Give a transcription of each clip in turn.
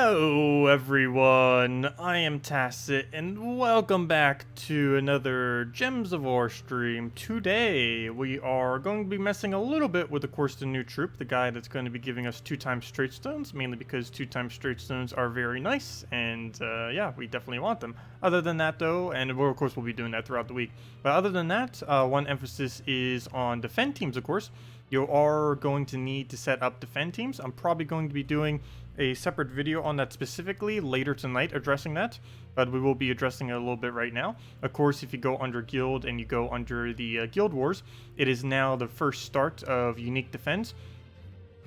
Hello everyone, I am Tacet, and welcome back to another Gems of War stream. Today, we are going to be messing a little bit with, of course, the new troop, the guy that's going to be giving us 2x straight stones, mainly because 2x straight stones are very nice, and yeah, we definitely want them. Other than that though, and of course we'll be doing that throughout the week, but other than that, one emphasis is on defend teams, of course. You are going to need to set up defend teams. I'm probably going to be doing a separate video on that specifically later tonight addressing that, but we will be addressing it a little bit right now. Of course, if you go under guild and you go under the guild wars, it is now the first start of unique defense.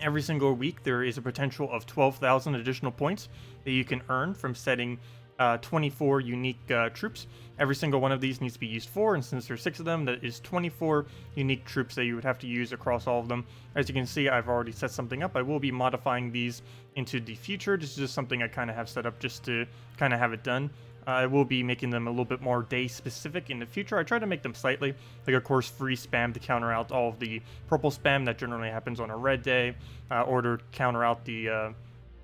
Every single week there is a potential of 12,000 additional points that you can earn from setting 24 unique troops. Every single one of these needs to be used for, and since there's 6 of them, that is 24 unique troops that you would have to use across all of them. As you can see, I've already set something up. I will be modifying these into the future. This is just something I kind of have set up just to kind of have it done. I will be making them a little bit more day specific in the future. I try to make them slightly, like of course free spam to counter out all of the purple spam that generally happens on a red day, or to counter out the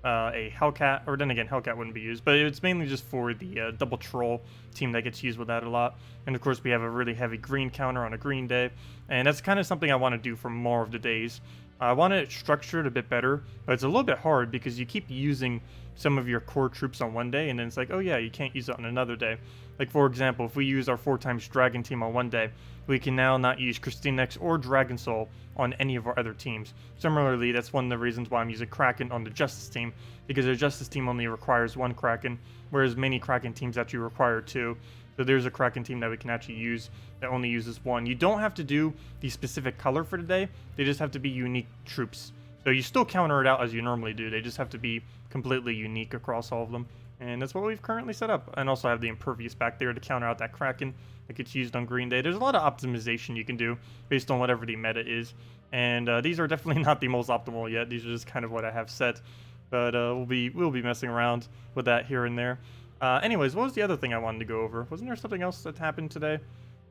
a Hellcat, or then again Hellcat wouldn't be used, but it's mainly just for the double troll team that gets used with that a lot. And of course we have a really heavy green counter on a green day, and that's kind of something I want to do for more of the days. I want it structured a bit better, but it's a little bit hard because you keep using some of your core troops on one day, and then it's like, oh yeah, you can't use it on another day. Like for example, if we use our 4x Dragon team on one day, we can now not use KrissTigger or Dragon Soul on any of our other teams. Similarly, that's one of the reasons why I'm using Kraken on the Justice team, because the Justice team only requires 1 Kraken, whereas many Kraken teams actually require 2. So there's a Kraken team that we can actually use that only uses 1. You don't have to do the specific color for the day, they just have to be unique troops. So you still counter it out as you normally do, they just have to be completely unique across all of them. And that's what we've currently set up. And also have the Impervious back there to counter out that Kraken that gets used on Green Day. There's a lot of optimization you can do based on whatever the meta is. And these are definitely not the most optimal yet. These are just kind of what I have set. But we'll be messing around with that here and there. Anyways, what was the other thing I wanted to go over? Wasn't there something else that happened today?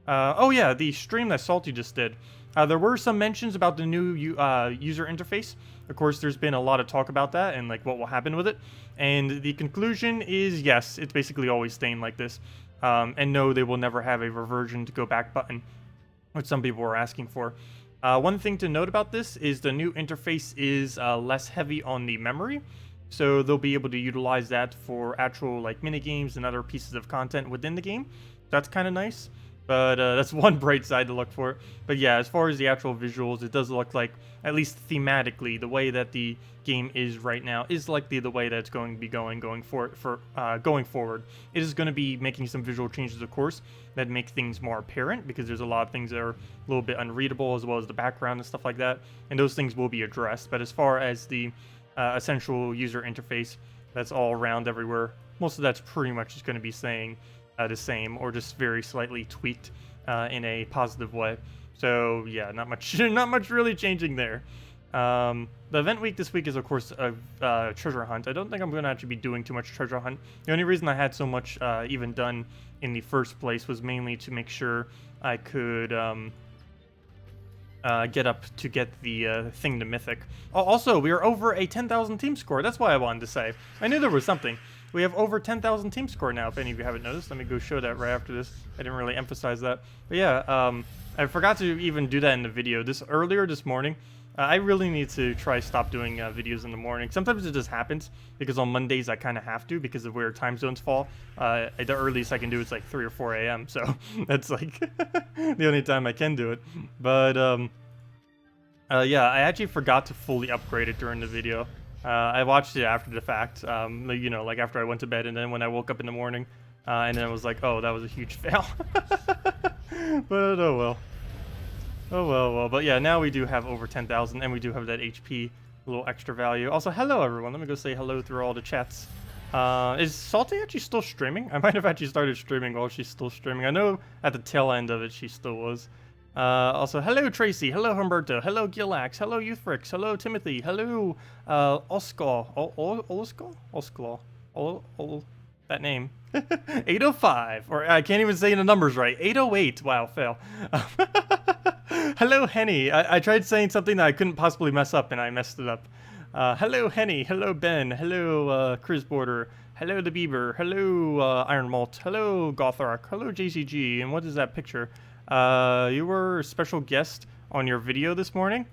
Oh yeah, the stream that Salty just did. There were some mentions about the new user interface. Of course, there's been a lot of talk about that and like what will happen with it. And the conclusion is yes, it's basically always staying like this. And no, they will never have a reversion to go back button, which some people were asking for. One thing to note about this is the new interface is less heavy on the memory. So they'll be able to utilize that for actual like mini games and other pieces of content within the game. That's kind of nice. But that's one bright side to look for. But yeah, as far as the actual visuals, it does look like, at least thematically, the way that the game is right now is likely the way that it's going to be going forward. It is going to be making some visual changes, of course, that make things more apparent, because there's a lot of things that are a little bit unreadable, as well as the background and stuff like that. And those things will be addressed. But as far as the essential user interface that's all around everywhere, most of that's pretty much just going to be saying the same, or just very slightly tweaked in a positive way. So yeah, not much really changing there. The event week this week is of course a treasure hunt. I don't think I'm going to actually be doing too much treasure hunt. The only reason I had so much even done in the first place was mainly to make sure I could get the thing to mythic. Also, we are over a 10,000 team score. That's why I wanted to say. I knew there was something. We have over 10,000 team score now, if any of you haven't noticed. Let me go show that right after this. I didn't really emphasize that. But yeah, I forgot to even do that in the video. Earlier this morning, I really need to try stop doing videos in the morning. Sometimes it just happens, because on Mondays I kind of have to, because of where time zones fall. The earliest I can do is like 3 or 4 a.m., so that's like the only time I can do it. But yeah, I actually forgot to fully upgrade it during the video. I watched it after the fact, you know, like after I went to bed, and then when I woke up in the morning, and then I was like, oh, that was a huge fail. But oh well. Oh well. But yeah, now we do have over 10,000, and we do have that HP, a little extra value. Also, hello everyone. Let me go say hello through all the chats. Is Salty actually still streaming? I might have actually started streaming while she's still streaming. I know at the tail end of it she still was. Also, hello Tracy, hello Humberto, hello Gilax, hello Youthrix, hello Timothy, hello Oskar, that name. 805, or I can't even say the numbers right. 808, wow, fail. Hello Henny, I tried saying something that I couldn't possibly mess up, and I messed it up. Hello, Henny. Hello, Ben. Hello, Chris Hello, the Bieber. Hello, Iron Malt. Hello, Gothark. Hello, JCG. And what is that picture? You were a special guest on your video this morning?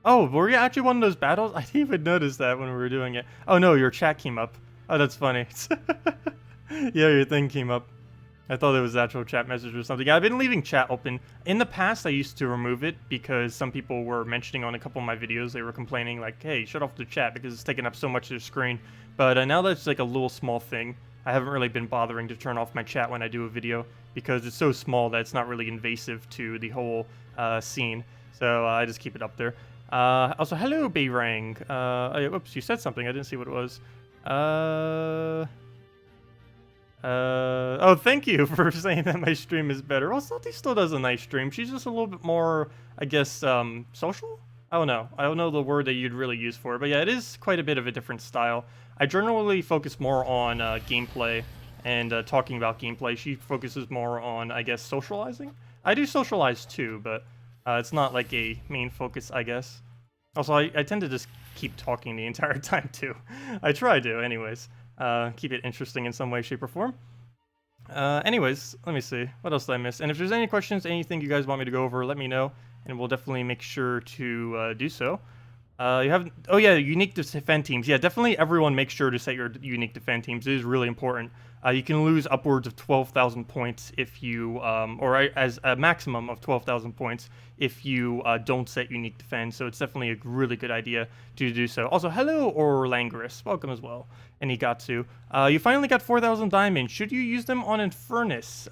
Oh, were you actually one of those battles? I didn't even notice that when we were doing it. Oh no, your chat came up. Oh, that's funny. Yeah, your thing came up. I thought it was actual chat message or something. Yeah, I've been leaving chat open. In the past, I used to remove it because some people were mentioning on a couple of my videos, they were complaining like, hey, shut off the chat because it's taking up so much of the screen. But now that's like a little small thing. I haven't really been bothering to turn off my chat when I do a video because it's so small that it's not really invasive to the whole scene. So I just keep it up there. Also, hello, Bayrang. Oops, you said something. I didn't see what it was. Oh, thank you for saying that my stream is better. Well, Salty still does a nice stream. She's just a little bit more, I guess, social? I don't know. I don't know the word that you'd really use for it. But yeah, it is quite a bit of a different style. I generally focus more on gameplay and talking about gameplay. She focuses more on, I guess, socializing. I do socialize too, but it's not like a main focus, I guess. Also, I tend to just keep talking the entire time too. I try to, anyways. Keep it interesting in some way, shape, or form. Anyways, let me see. What else did I miss? And if there's any questions, anything you guys want me to go over, let me know, and we'll definitely make sure to do so. You have... Oh yeah, unique defend teams. Yeah, definitely everyone make sure to set your unique defend teams. It is really important. You can lose upwards of 12,000 points if you... or as a maximum of 12,000 points if you don't set unique defend. So it's definitely a really good idea to do so. Also, hello, Orlangerus. Welcome as well. And he got to. You finally got 4,000 diamonds. Should you use them on Infernus?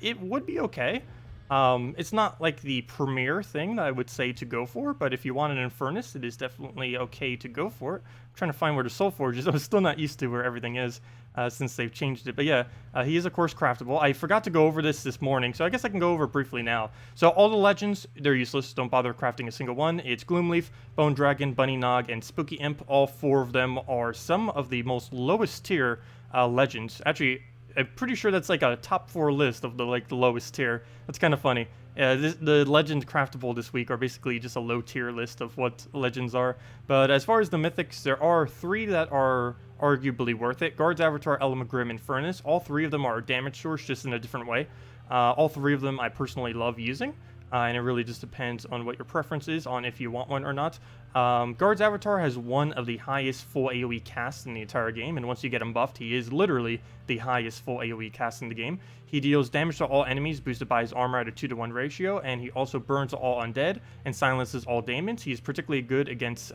It would be okay. It's not like the premier thing that I would say to go for, but if you want an Infernus, it is definitely okay to go for it. I'm trying to find where the Soul Forge is. I'm still not used to where everything is since they've changed it. But yeah, he is of course craftable. I forgot to go over this morning, so I guess I can go over it briefly now. So all the legends, they're useless. Don't bother crafting a single one. It's Gloomleaf, Bone Dragon, Bunny Nog, and Spooky Imp. All four of them are some of the most lowest tier legends. Actually, I'm pretty sure that's like a top 4 list of the lowest tier. That's kind of funny. The legends craftable this week are basically just a low tier list of what legends are. But as far as the mythics, there are 3 that are arguably worth it. Guard's Avatar, Elamagrim, and Furnace. All 3 of them are damage source, just in a different way. All 3 of them I personally love using. And it really just depends on what your preference is on if you want one or not. Guard's Avatar has one of the highest full AoE casts in the entire game, and once you get him buffed, he is literally the highest full AoE cast in the game. He deals damage to all enemies boosted by his armor at a 2-to-1 ratio, and he also burns all undead and silences all daemons. He's particularly good against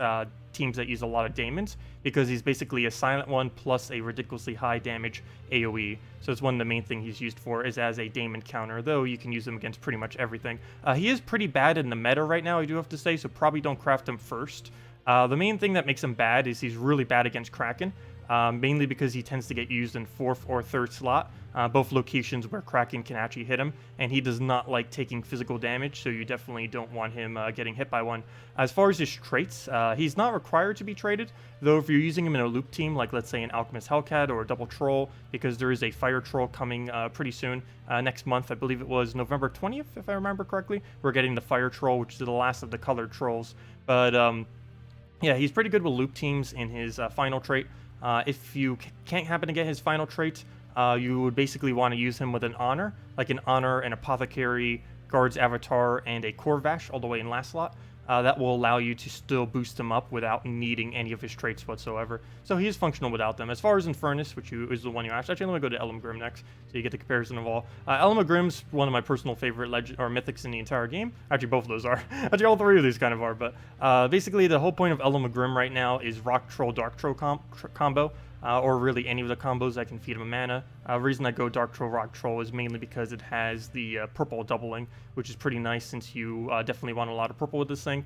teams that use a lot of daemons, because he's basically a silent one plus a ridiculously high damage AoE. So it's one of the main things he's used for is as a daemon counter, though you can use him against pretty much everything. He is pretty bad in the meta right now, I do have to say, so probably don't craft him first. The main thing that makes him bad is he's really bad against Kraken, mainly because he tends to get used in 4th or 3rd slot, both locations where Kraken can actually hit him, and he does not like taking physical damage, so you definitely don't want him getting hit by one. As far as his traits, he's not required to be traded, though if you're using him in a loop team, like let's say an Alchemist Hellcat or a Double Troll, because there is a Fire Troll coming pretty soon, next month, I believe it was November 20th, if I remember correctly, we're getting the Fire Troll, which is the last of the colored trolls, but yeah, he's pretty good with loop teams in his final trait. If you can't happen to get his final trait, you would basically want to use him with an honor, like an honor, an apothecary, guard's avatar, and a Corvash all the way in last slot. That will allow you to still boost him up without needing any of his traits whatsoever. So he is functional without them. As far as Infernus, which is the one you asked, actually let me go to Elamagrim next, so you get the comparison of all. Elamagrim's one of my personal favorite mythics in the entire game. Actually, both of those are. Actually, all 3 of these kind of are. But basically, the whole point of Elamagrim right now is Rock Troll, Dark Troll combo. Or really any of the combos that can feed him a mana. The reason I go Dark Troll, Rock Troll is mainly because it has the purple doubling, which is pretty nice since you definitely want a lot of purple with this thing.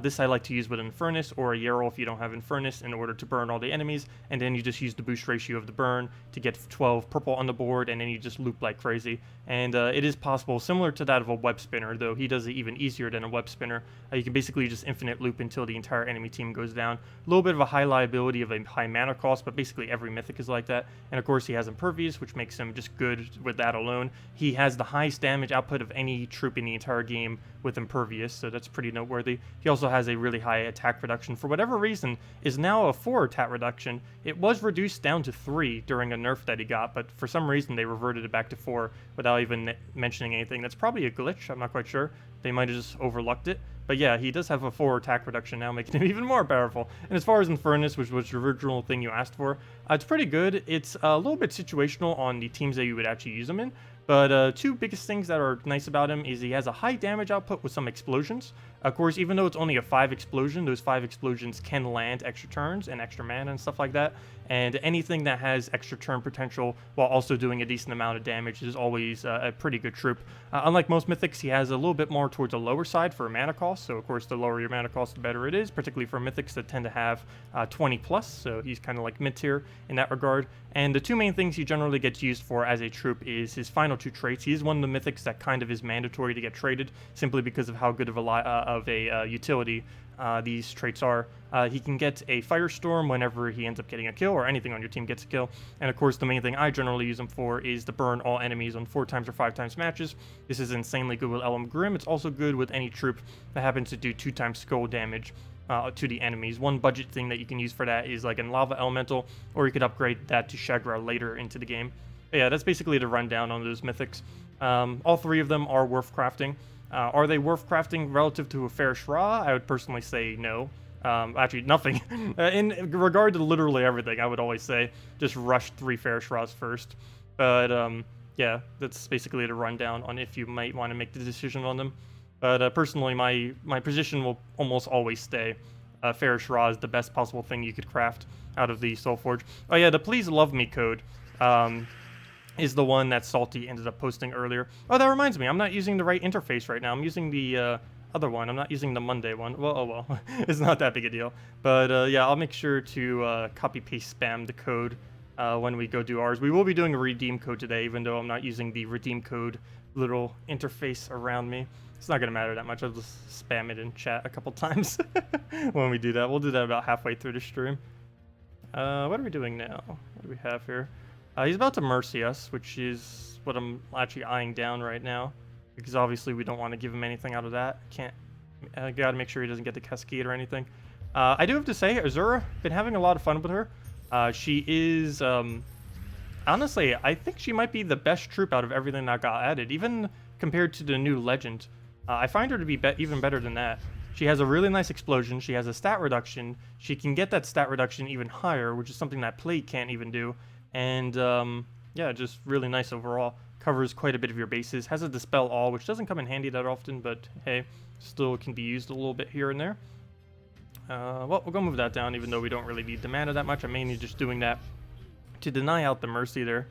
This I like to use with Infernus or a Yarrow if you don't have Infernus in order to burn all the enemies, and then you just use the boost ratio of the burn to get 12 purple on the board, and then you just loop like crazy. And it is possible, similar to that of a web spinner, though he does it even easier than a web spinner. You can basically just infinite loop until the entire enemy team goes down. A little bit of a high liability of a high mana cost, but basically every mythic is like that. And of course he has Impervious, which makes him just good with that alone. He has the highest damage output of any troop in the entire game with Impervious, so that's pretty noteworthy. He also has a really high attack reduction. For whatever reason, is now a 4 attack reduction. It was reduced down to 3 during a nerf that he got, but for some reason they reverted it back to 4 without even mentioning anything. That's probably a glitch, I'm not quite sure. They might have just overlooked it. But yeah, he does have a 4 attack reduction now, making him even more powerful. And as far as Infernus, which was the original thing you asked for, it's pretty good. It's a little bit situational on the teams that you would actually use him in. But two biggest things that are nice about him is he has a high damage output with some explosions. Of course, even though it's only a 5 explosion, those 5 explosions can land extra turns and extra mana and stuff like that. And anything that has extra turn potential while also doing a decent amount of damage is always a pretty good troop. Unlike most mythics, he has a little bit more towards the lower side for mana cost. So of course, the lower your mana cost, the better it is, particularly for mythics that tend to have 20 plus. So he's kind of like mid tier in that regard. And the two main things he generally gets used for as a troop is his final 2 traits. He is one of the mythics that kind of is mandatory to get traded simply because of how good of a utility these traits are. He can get a Firestorm whenever he ends up getting a kill, or anything on your team gets a kill. And of course, the main thing I generally use him for is to burn all enemies on 4 times or 5 times matches. This is insanely good with Elm Grim. It's also good with any troop that happens to do 2 times skull damage to the enemies. One budget thing that you can use for that is like a Lava Elemental, or you could upgrade that to Shagra later into the game. But yeah, that's basically the rundown on those mythics. All 3 of them are worth crafting. Are they worth crafting relative to a Fairish Ra? I would personally say no. Actually, nothing. In regard to literally everything, I would always say just rush 3 Fairish Ras first. But yeah, that's basically the rundown on if you might want to make the decision on them. But personally, my position will almost always stay. Fairish Ra is the best possible thing you could craft out of the Soulforge. Oh yeah, the Please Love Me code is the one that Salty ended up posting earlier. Oh, that reminds me, I'm not using the right interface right now. I'm using the other one. I'm not using the Monday one. Well, oh well, it's not that big a deal. But yeah, I'll make sure to copy-paste spam the code when we go do ours. We will be doing a redeem code today, even though I'm not using the redeem code little interface around me. It's not going to matter that much. I'll just spam it in chat a couple times when we do that. We'll do that about halfway through the stream. What are we doing now? What do we have here? He's about to mercy us, which is what I'm actually eyeing down right now, because obviously we don't want to give him anything out of that. Gotta make sure he doesn't get the cascade or anything. I do have to say, Azura, been having a lot of fun with her. She is, honestly, I think she might be the best troop out of everything that got added, even compared to the new legend. I find her to be even better than that. She has a really nice explosion. She has a stat reduction. She can get that stat reduction even higher, which is something that Plate can't even do. And yeah, just really nice overall. Covers quite a bit of your bases. Has a Dispel All, which doesn't come in handy that often, but hey, still can be used a little bit here and there. Well, we'll go move that down, even though we don't really need the mana that much. I'm mainly just doing that to deny out the Mercy there.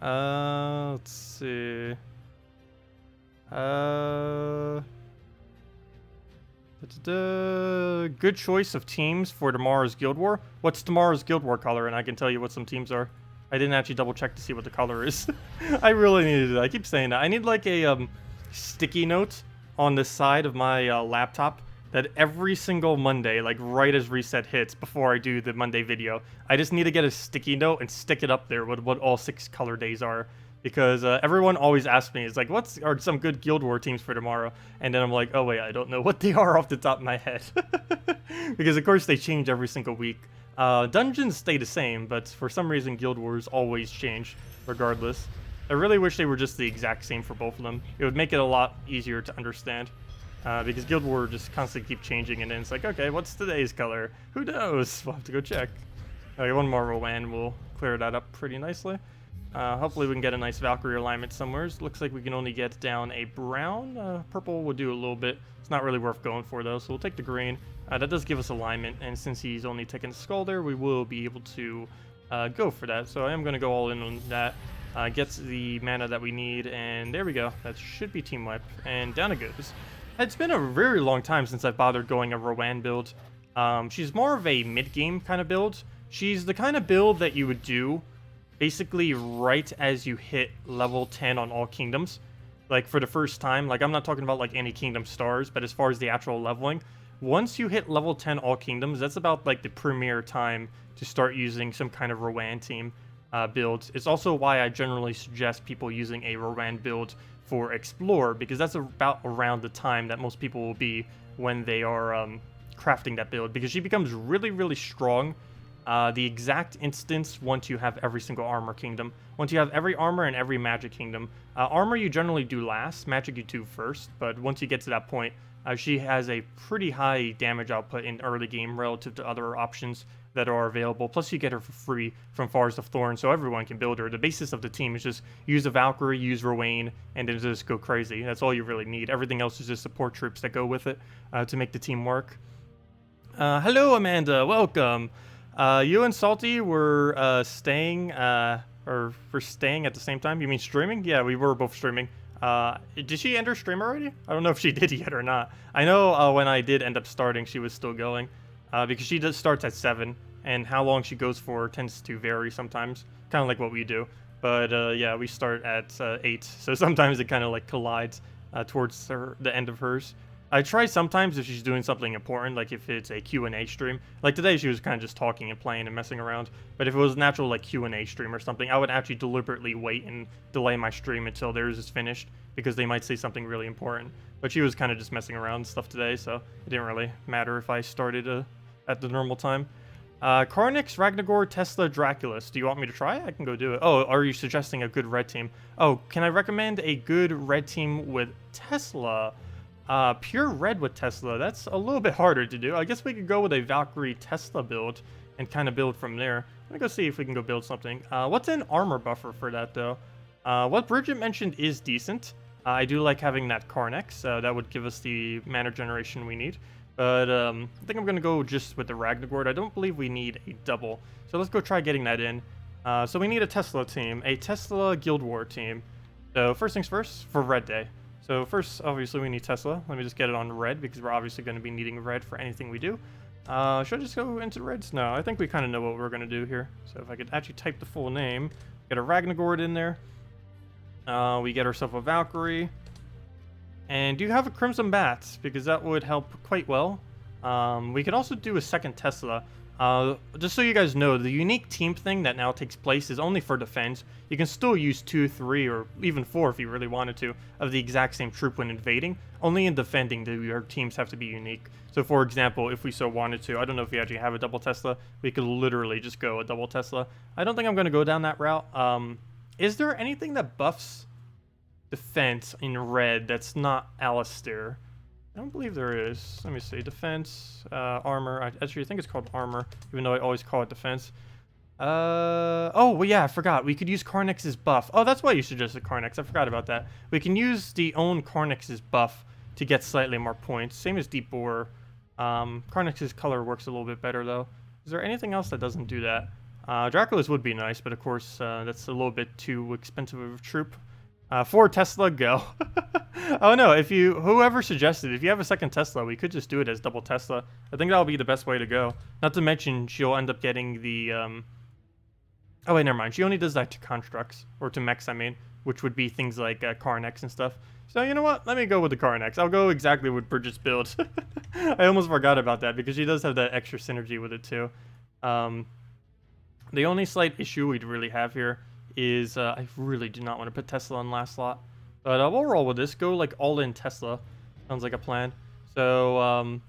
Let's see. Good choice of teams for tomorrow's Guild War. What's tomorrow's Guild War color? And I can tell you what some teams are. I didn't actually double check to see what the color is. I really needed it. I keep saying that. I need like a sticky note on the side of my laptop that every single Monday, like right as reset hits before I do the Monday video, I just need to get a sticky note and stick it up there with what all 6 color days are. Because everyone always asks me, it's like, what are some good Guild War teams for tomorrow? And then I'm like, oh wait, I don't know what they are off the top of my head. Because of course they change every single week. Dungeons stay the same, but for some reason Guild Wars always change, regardless. I really wish they were just the exact same for both of them. It would make it a lot easier to understand. Because Guild War just constantly keep changing, and then it's like, okay, what's today's color? Who knows? We'll have to go check. Okay, one more Rowan will clear that up pretty nicely. Hopefully we can get a nice Valkyrie alignment somewhere. Looks like we can only get down a brown. Purple will do a little bit. It's not really worth going for though, so we'll take the green. That does give us alignment, and since he's only taking the skull there, we will be able to go for that. So I am going to go all in on that. Gets the mana that we need, and there we go. That should be team wipe, and down it goes. It's been a very long time since I've bothered going a Rowan build. She's more of a mid-game kind of build. She's the kind of build that you would do basically right as you hit level 10 on all kingdoms. Like for the first time, like I'm not talking about like any kingdom stars, but as far as the actual leveling, once you hit level 10 all kingdoms, that's about like the premier time to start using some kind of Rowan team build. It's also why I generally suggest people using a Rowan build for Explore, because that's about around the time that most people will be when they are crafting that build, because she becomes really, really strong the exact instance once you have every single armor kingdom. Once you have every armor and every magic kingdom. Armor you generally do last, magic you do first, but once you get to that point, she has a pretty high damage output in early game relative to other options that are available. Plus you get her for free from Forest of Thorns, so everyone can build her. The basis of the team is just use a Valkyrie, use Rowain, and then just go crazy. That's all you really need. Everything else is just support troops that go with it to make the team work. Hello, Amanda. Welcome. You and Salty were staying at the same time. You mean streaming? Yeah, we were both streaming. Did she enter stream already? I don't know if she did yet or not. I know when I did end up starting, she was still going. Because she does starts at 7, and how long she goes for tends to vary sometimes, kind of like what we do. But yeah, we start at 8, so sometimes it kind of like collides towards the end of hers. I try sometimes if she's doing something important, like if it's a Q&A stream. Like today, she was kind of just talking and playing and messing around. But if it was an actual like Q&A stream or something, I would actually deliberately wait and delay my stream until theirs is finished, because they might say something really important. But she was kind of just messing around and stuff today, so it didn't really matter if I started at the normal time. Karnix, Ragnagor, Tesla, Draculus. Do you want me to try? I can go do it. Oh, are you suggesting a good red team? Oh, can I recommend a good red team with Tesla? Pure red with Tesla. That's a little bit harder to do. I guess we could go with a Valkyrie Tesla build and kind of build from there. Let me go see if we can go build something. What's an armor buffer for that, though? What Bridget mentioned is decent. I do like having that Karnix. That would give us the mana generation we need. But I think I'm going to go just with the Ragnagord. I don't believe we need a double. So let's go try getting that in. So we need a Tesla team, a Tesla Guild War team. So first things first, for Red Day. So first, obviously, we need Tesla. Let me just get it on red, because we're obviously going to be needing red for anything we do. Should I just go into reds? No, I think we kind of know what we're going to do here. So if I could actually type the full name, get a Ragnagord in there. We get ourselves a Valkyrie. And do you have a Crimson Bat? Because that would help quite well. We could also do a second Tesla. Just so you guys know, the unique team thing that now takes place is only for defense. You can still use 2, 3, or even 4 if you really wanted to, of the exact same troop when invading. Only in defending do your teams have to be unique. So for example, if we so wanted to, I don't know if we actually have a double Tesla, we could literally just go a double Tesla. I don't think I'm going to go down that route. Is there anything that buffs defense in red that's not Alistair? I don't believe there is. Let me see. Defense, armor. I actually think it's called armor, even though I always call it defense. Oh, well, yeah, I forgot. We could use Karnix's buff. Oh, that's why you suggested Karnix. I forgot about that. We can use the own Karnix's buff to get slightly more points. Same as Deep Boar. Karnix's color works a little bit better, though. Is there anything else that doesn't do that? Draculus would be nice, but of course, that's a little bit too expensive of a troop. 4 Tesla, go. Oh no, whoever suggested, if you have a second Tesla, we could just do it as double Tesla. I think that'll be the best way to go. Not to mention, she'll end up getting the, oh wait, never mind. She only does that to constructs, or to mechs, I mean, which would be things like Karnix and stuff. So you know what? Let me go with the Karnix. I'll go exactly with Bridget's build. I almost forgot about that, because she does have that extra synergy with it too. The only slight issue we'd really have here is I really do not want to put Tesla on last slot. But we'll roll with this. Go like all in Tesla. Sounds like a plan. So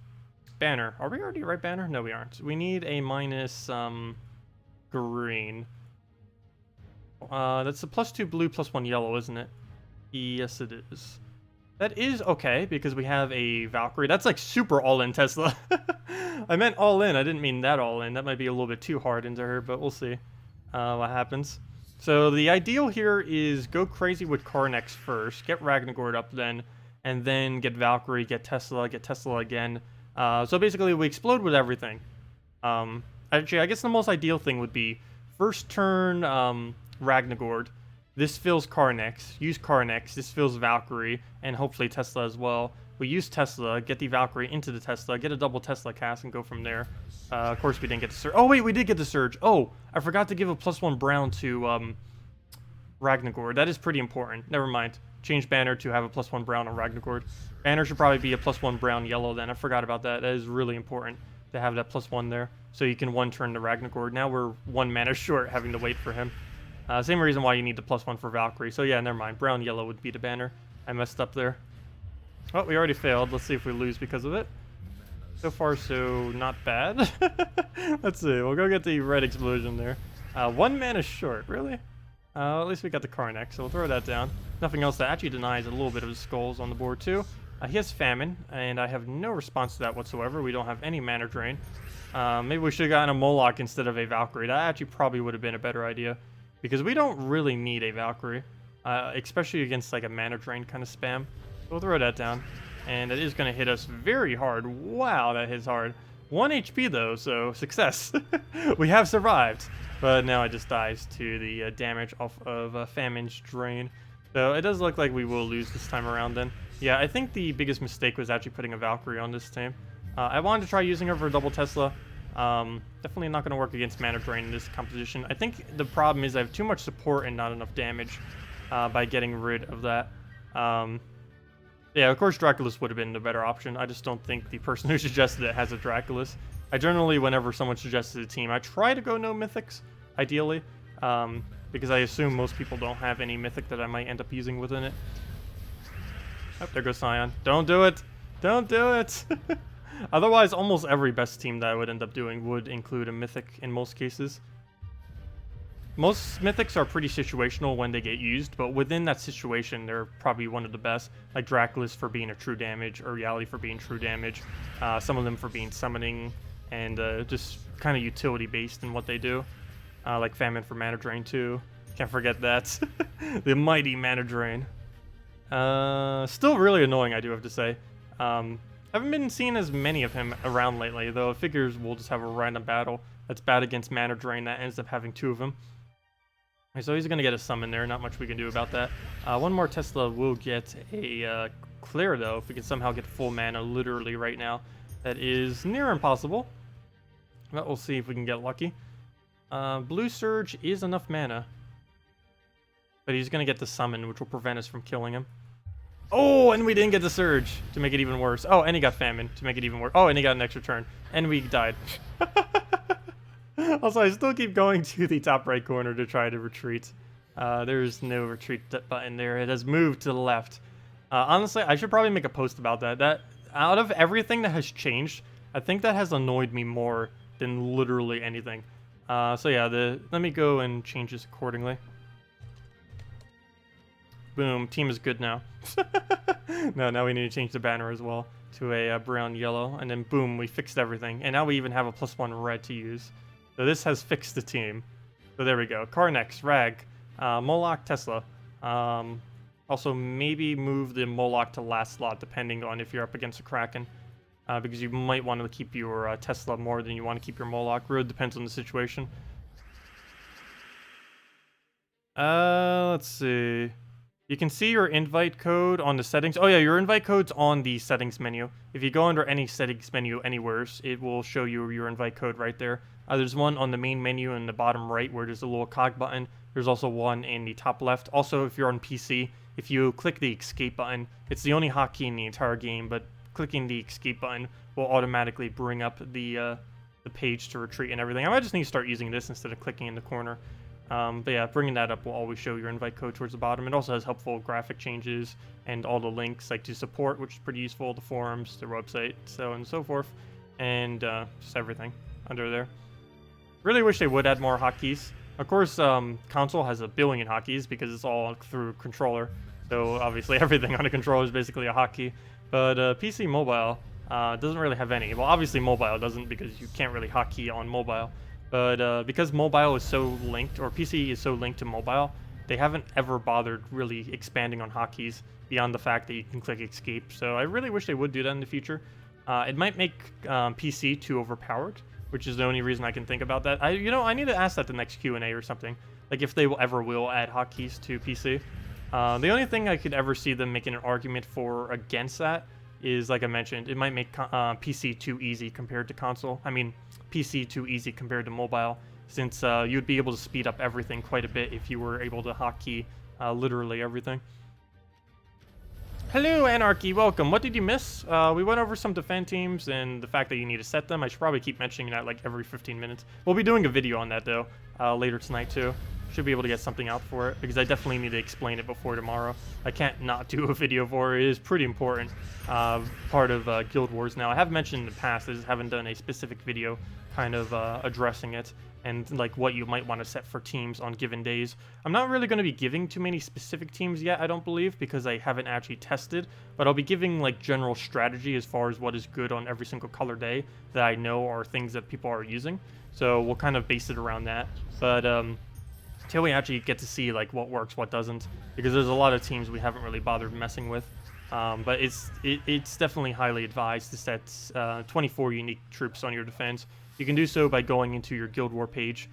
banner. Are we already right banner? No, we aren't. We need a minus green. That's a +2 blue, +1 yellow, isn't it? Yes, it is. That is okay, because we have a Valkyrie. That's like super all in Tesla. I meant all in. I didn't mean that all in. That might be a little bit too hard into her, but we'll see what happens. So the ideal here is go crazy with Karnix first, get Ragnagord up then, and then get Valkyrie, get Tesla again. So basically we explode with everything. Actually, I guess the most ideal thing would be first turn Ragnagord. This fills Karnix, use Karnix, this fills Valkyrie, and hopefully Tesla as well. We use Tesla, get the Valkyrie into the Tesla, get a double Tesla cast, and go from there. Of course, we didn't get the Surge. Oh, wait, we did get the Surge. Oh, I forgot to give a +1 brown to Ragnagord. That is pretty important. Never mind. Change banner to have a +1 brown on Ragnagord. Banner should probably be a +1 brown yellow then. I forgot about that. That is really important to have that +1 there. So you can one turn the Ragnagord. Now we're 1 mana short having to wait for him. Same reason why you need the +1 for Valkyrie. So yeah, never mind. Brown yellow would be the banner. I messed up there. Oh, we already failed. Let's see if we lose because of it. So far, so not bad. Let's see. We'll go get the red explosion there. 1 mana short, really? At least we got the Karnak, so we'll throw that down. Nothing else that actually denies a little bit of his skulls on the board, too. He has Famine, and I have no response to that whatsoever. We don't have any mana drain. Maybe we should have gotten a Moloch instead of a Valkyrie. That actually probably would have been a better idea, because we don't really need a Valkyrie, especially against like a mana drain kind of spam. So we'll throw that down, and it is going to hit us very hard. Wow, that hits hard. 1 HP though, so success. We have survived, but now it just dies to the damage off of Famine's drain. So it does look like we will lose this time around then. Yeah, I think the biggest mistake was actually putting a Valkyrie on this team. I wanted to try using her for a double Tesla. Definitely not going to work against mana drain in this composition. I think the problem is I have too much support and not enough damage by getting rid of that. Yeah, of course Draculus would have been the better option. I just don't think the person who suggested it has a Draculus. I generally, whenever someone suggests a team, I try to go no mythics, ideally. Because I assume most people don't have any mythic that I might end up using within it. Oh, there goes Scion. Don't do it! Don't do it! Otherwise, almost every best team that I would end up doing would include a mythic in most cases. Most mythics are pretty situational when they get used, but within that situation, they're probably one of the best. Like Draculus for being a true damage, or Reality for being true damage. Some of them for being summoning, and just kind of utility based in what they do. Like Famine for mana drain too. Can't forget that. The mighty mana drain. Still really annoying, I do have to say. Haven't been seeing as many of him around lately, though it figures we'll just have a random battle that's bad against mana drain that ends up having 2 of them. Okay, so he's gonna get a summon there, not much we can do about that. One more Tesla will get a clear though, if we can somehow get full mana literally right now. That is near impossible, but we'll see if we can get lucky. Blue Surge is enough mana, but he's gonna get the summon, which will prevent us from killing him. Oh, and we didn't get the Surge to make it even worse. Oh, and he got Famine to make it even worse. Oh, and he got an extra turn, and we died. Also, I still keep going to the top right corner to try to retreat. There's no retreat button there. It has moved to the left. Honestly, I should probably make a post about that. That out of everything that has changed, I think that has annoyed me more than literally anything. So yeah, let me go and change this accordingly. Boom, team is good now. No, now we need to change the banner as well to a brown yellow, and then boom, we fixed everything. And now we even have a +1 red to use. So this has fixed the team. So there we go. Karnex, Rag, Moloch, Tesla. Also maybe move the Moloch to last slot depending on if you're up against a Kraken. Because you might want to keep your Tesla more than you want to keep your Moloch. Really depends on the situation. Let's see. You can see your invite code on the settings. Oh yeah, your invite code's on the settings menu. If you go under any settings menu anywhere, it will show you your invite code right there. There's one on the main menu in the bottom right where there's a little cog button. There's also one in the top left. Also, if you're on PC, if you click the escape button, it's the only hotkey in the entire game, but clicking the escape button will automatically bring up the page to retreat and everything. I might just need to start using this instead of clicking in the corner. But yeah, bringing that up will always show your invite code towards the bottom. It also has helpful graphic changes and all the links like to support, which is pretty useful, the forums, the website, so on and so forth, and just everything under there. Really wish they would add more hotkeys. Of course, console has 1 billion hotkeys because it's all through controller. So obviously everything on a controller is basically a hotkey. But PC mobile doesn't really have any. Well, obviously mobile doesn't because you can't really hotkey on mobile. But because mobile is so linked, or PC is so linked to mobile, they haven't ever bothered really expanding on hotkeys beyond the fact that you can click escape. So I really wish they would do that in the future. It might make PC too overpowered, which is the only reason I can think about that. I need to ask that the next Q&A or something, like if they will add hotkeys to PC. The only thing I could ever see them making an argument for against that is, like I mentioned, it might make PC too easy compared to console. I mean, PC too easy compared to mobile, since you'd be able to speed up everything quite a bit if you were able to hotkey literally everything. Hello, Anarchy, welcome. What did you miss? We went over some defend teams and the fact that you need to set them. I should probably keep mentioning that like every 15 minutes. We'll be doing a video on that, though, later tonight, too. Should be able to get something out for it, because I definitely need to explain it before tomorrow. I can't not do a video for it. It is pretty important part of Guild Wars now. I have mentioned in the past, I just haven't done a specific video kind of addressing it, and like what you might want to set for teams on given days. I'm not really going to be giving too many specific teams yet, I don't believe, because I haven't actually tested, but I'll be giving like general strategy as far as what is good on every single color day that I know are things that people are using. So we'll kind of base it around that. But until we actually get to see like what works, what doesn't, because there's a lot of teams we haven't really bothered messing with. But it's definitely highly advised to set 24 unique troops on your defense. You can do so by going into your Guild War page.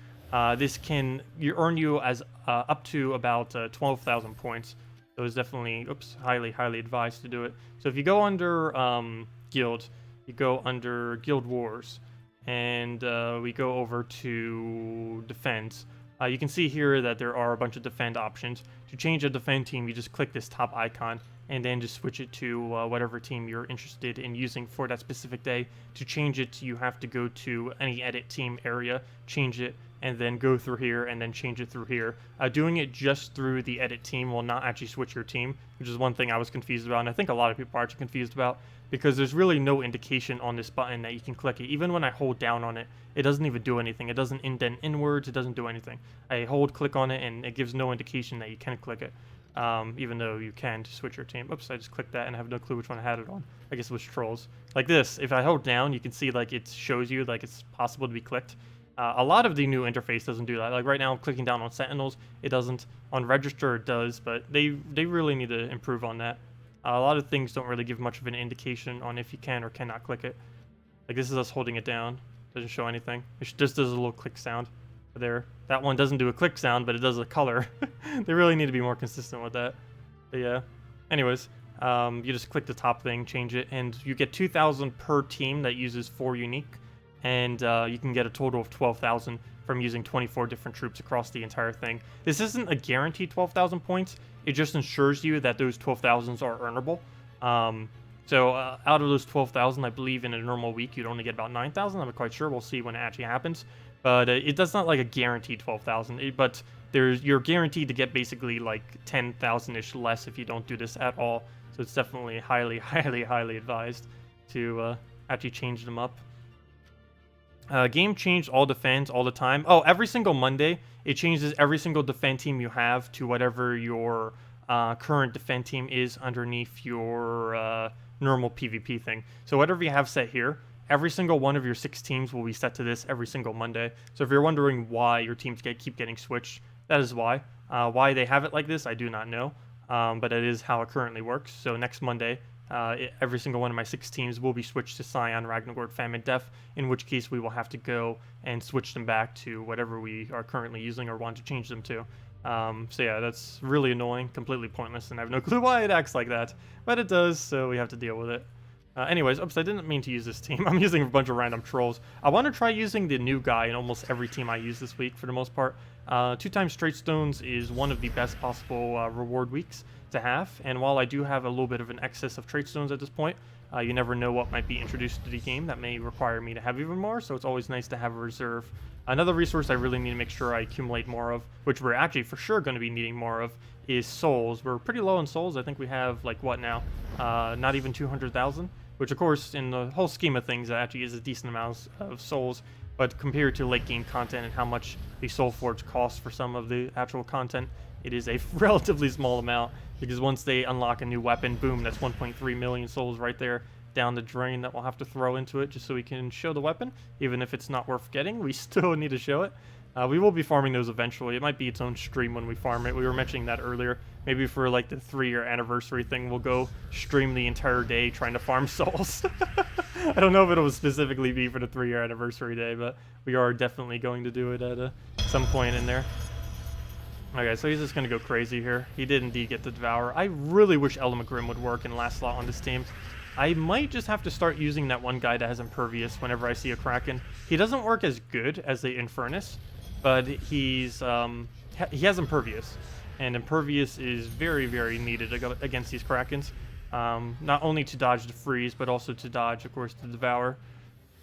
This can earn you as up to about 12,000 points. So it's definitely highly advised to do it. So if you go under Guild, you go under Guild Wars, and we go over to Defense. You can see here that there are a bunch of defend options. To change a defend team, you just click this top icon and then just switch it to whatever team you're interested in using for that specific day. To change it, you have to go to any edit team area, change it, and then go through here and then change it through here. Doing it just through the edit team will not actually switch your team, which is one thing I was confused about, and I think a lot of people are actually confused about, because there's really no indication on this button that you can click it. Even when I hold down on it, it doesn't even do anything. It doesn't indent inwards, it doesn't do anything. I click on it, and it gives no indication that you can click it, even though you can to switch your team. Oops, I just clicked that and I have no clue which one I had it on. I guess it was Trolls. Like this, if I hold down, you can see like it shows you like it's possible to be clicked. A lot of the new interface doesn't do that. Like right now I'm clicking down on Sentinels, it doesn't. On Register it does, but they really need to improve on that. A lot of things don't really give much of an indication on if you can or cannot click it. Like this is us holding it down. Doesn't show anything. It just does a little click sound. There. That one doesn't do a click sound, but it does a color. They really need to be more consistent with that. But yeah. Anyways, you just click the top thing, change it, and you get 2,000 per team that uses 4 unique. And you can get a total of 12,000 from using 24 different troops across the entire thing. This isn't a guaranteed 12,000 points. It just ensures you that those 12,000s are earnable. So out of those 12,000, I believe in a normal week, you'd only get about 9,000. I'm not quite sure. We'll see when it actually happens. But it does not like a guaranteed 12,000. But you're guaranteed to get basically like 10,000-ish less if you don't do this at all. So it's definitely highly advised to actually change them up. Game changed all defense all the time. Oh, every single Monday, it changes every single defend team you have to whatever your current defend team is underneath your normal PvP thing. So whatever you have set here, every single one of your 6 teams will be set to this every single Monday. So if you're wondering why your teams keep getting switched, that is why. Why they have it like this, I do not know. But it is how it currently works. So next Monday, every single one of my 6 teams will be switched to Scion, Ragnarok, Famine, Death, in which case we will have to go and switch them back to whatever we are currently using or want to change them to. So yeah, that's really annoying, completely pointless, and I have no clue why it acts like that, but it does, so we have to deal with it. Anyways, oops, I didn't mean to use this team. I'm using a bunch of random trolls. I want to try using the new guy in almost every team I use this week for the most part. 2 times straight stones is one of the best possible reward weeks to have, and while I do have a little bit of an excess of trait stones at this point, you never know what might be introduced to the game that may require me to have even more, so it's always nice to have a reserve. Another resource I really need to make sure I accumulate more of, which we're actually for sure going to be needing more of, is souls. We're pretty low on souls. I think we have, like, what now? Not even 200,000, which of course in the whole scheme of things that actually is a decent amount of souls, but compared to late game content and how much the soul forge costs for some of the actual content, it is a relatively small amount, because once they unlock a new weapon, boom, that's 1.3 million souls right there down the drain that we'll have to throw into it just so we can show the weapon. Even if it's not worth getting, we still need to show it. We will be farming those eventually. It might be its own stream when we farm it. We were mentioning that earlier. Maybe for like the 3-year anniversary thing, we'll go stream the entire day trying to farm souls. I don't know if it'll specifically be for the 3-year anniversary day, but we are definitely going to do it at some point in there. Okay, so he's just going to go crazy here. He did indeed get the Devour. I really wish Element Grim would work in last slot on this team. I might just have to start using that one guy that has Impervious whenever I see a Kraken. He doesn't work as good as the Infernus, but he has Impervious. And Impervious is very needed against these Krakens. Not only to dodge the freeze, but also to dodge, of course, the Devour.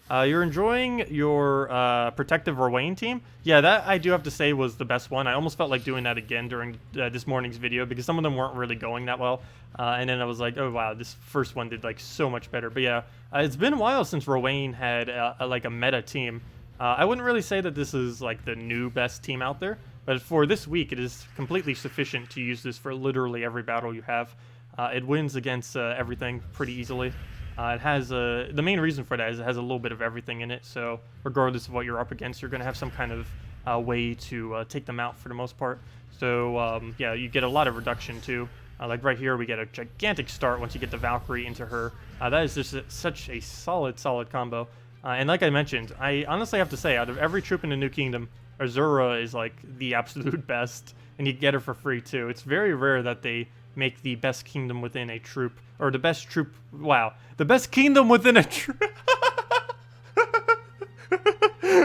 You're enjoying your Protective Rowan team? Yeah, that I do have to say was the best one. I almost felt like doing that again during this morning's video because some of them weren't really going that well. And then I was like, oh wow, this first one did like so much better. But yeah, it's been a while since Rowan had like a meta team. I wouldn't really say that this is like the new best team out there, but for this week, it is completely sufficient to use this for literally every battle you have. It wins against everything pretty easily. It has the main reason for that is it has a little bit of everything in it. So regardless of what you're up against, you're going to have some kind of way to take them out for the most part. So yeah, you get a lot of reduction too. Like right here, we get a gigantic start once you get the Valkyrie into her. That is just such a solid combo. And like I mentioned, I honestly have to say, out of every troop in the New Kingdom, Azura is like the absolute best, and you get her for free too. It's very rare that they make the best kingdom within a troop, or the best troop, wow, the best kingdom within a troop.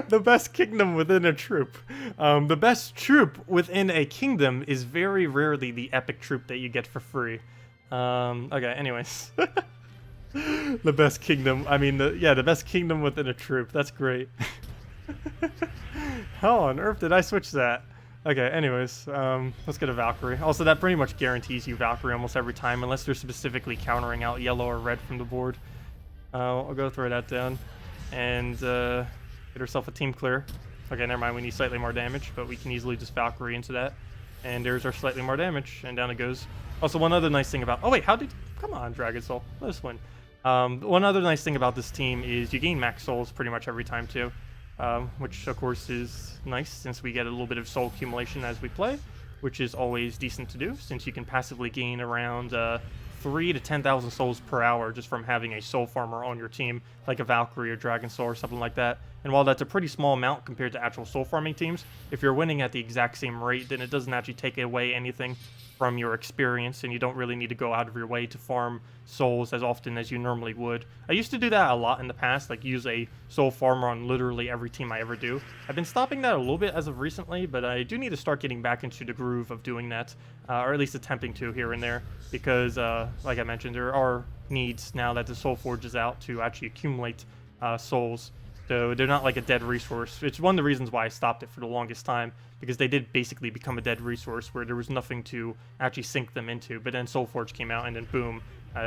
The best kingdom within a troop. The best troop within a kingdom is very rarely the epic troop that you get for free. Okay, anyways. The best kingdom, I mean, the best kingdom within a troop. That's great. How on earth did I switch that? Okay, anyways, let's get a Valkyrie. Also, that pretty much guarantees you Valkyrie almost every time, unless they're specifically countering out yellow or red from the board. I'll go throw that down, and get herself a team clear. Okay, never mind, we need slightly more damage, but we can easily just Valkyrie into that. And there's our slightly more damage, and down it goes. Also, one other nice thing about... Oh wait, come on, Dragon Soul, let us win. One other nice thing about this team is you gain max souls pretty much every time too. Which of course is nice since we get a little bit of soul accumulation as we play, which is always decent to do since you can passively gain around 3 to 10,000 souls per hour just from having a soul farmer on your team, like a Valkyrie or Dragon Soul or something like that. And while that's a pretty small amount compared to actual soul farming teams, if you're winning at the exact same rate, then it doesn't actually take away anything from your experience, and you don't really need to go out of your way to farm souls as often as you normally would. I used to do that a lot in the past, like use a soul farmer on literally every team I ever do. I've been stopping that a little bit as of recently, but I do need to start getting back into the groove of doing that, or at least attempting to here and there, because like I mentioned, there are needs now that the Soul Forge is out to actually accumulate souls. So they're not like a dead resource. It's one of the reasons why I stopped it for the longest time, because they did basically become a dead resource where there was nothing to actually sink them into. But then Soulforge came out, and then boom,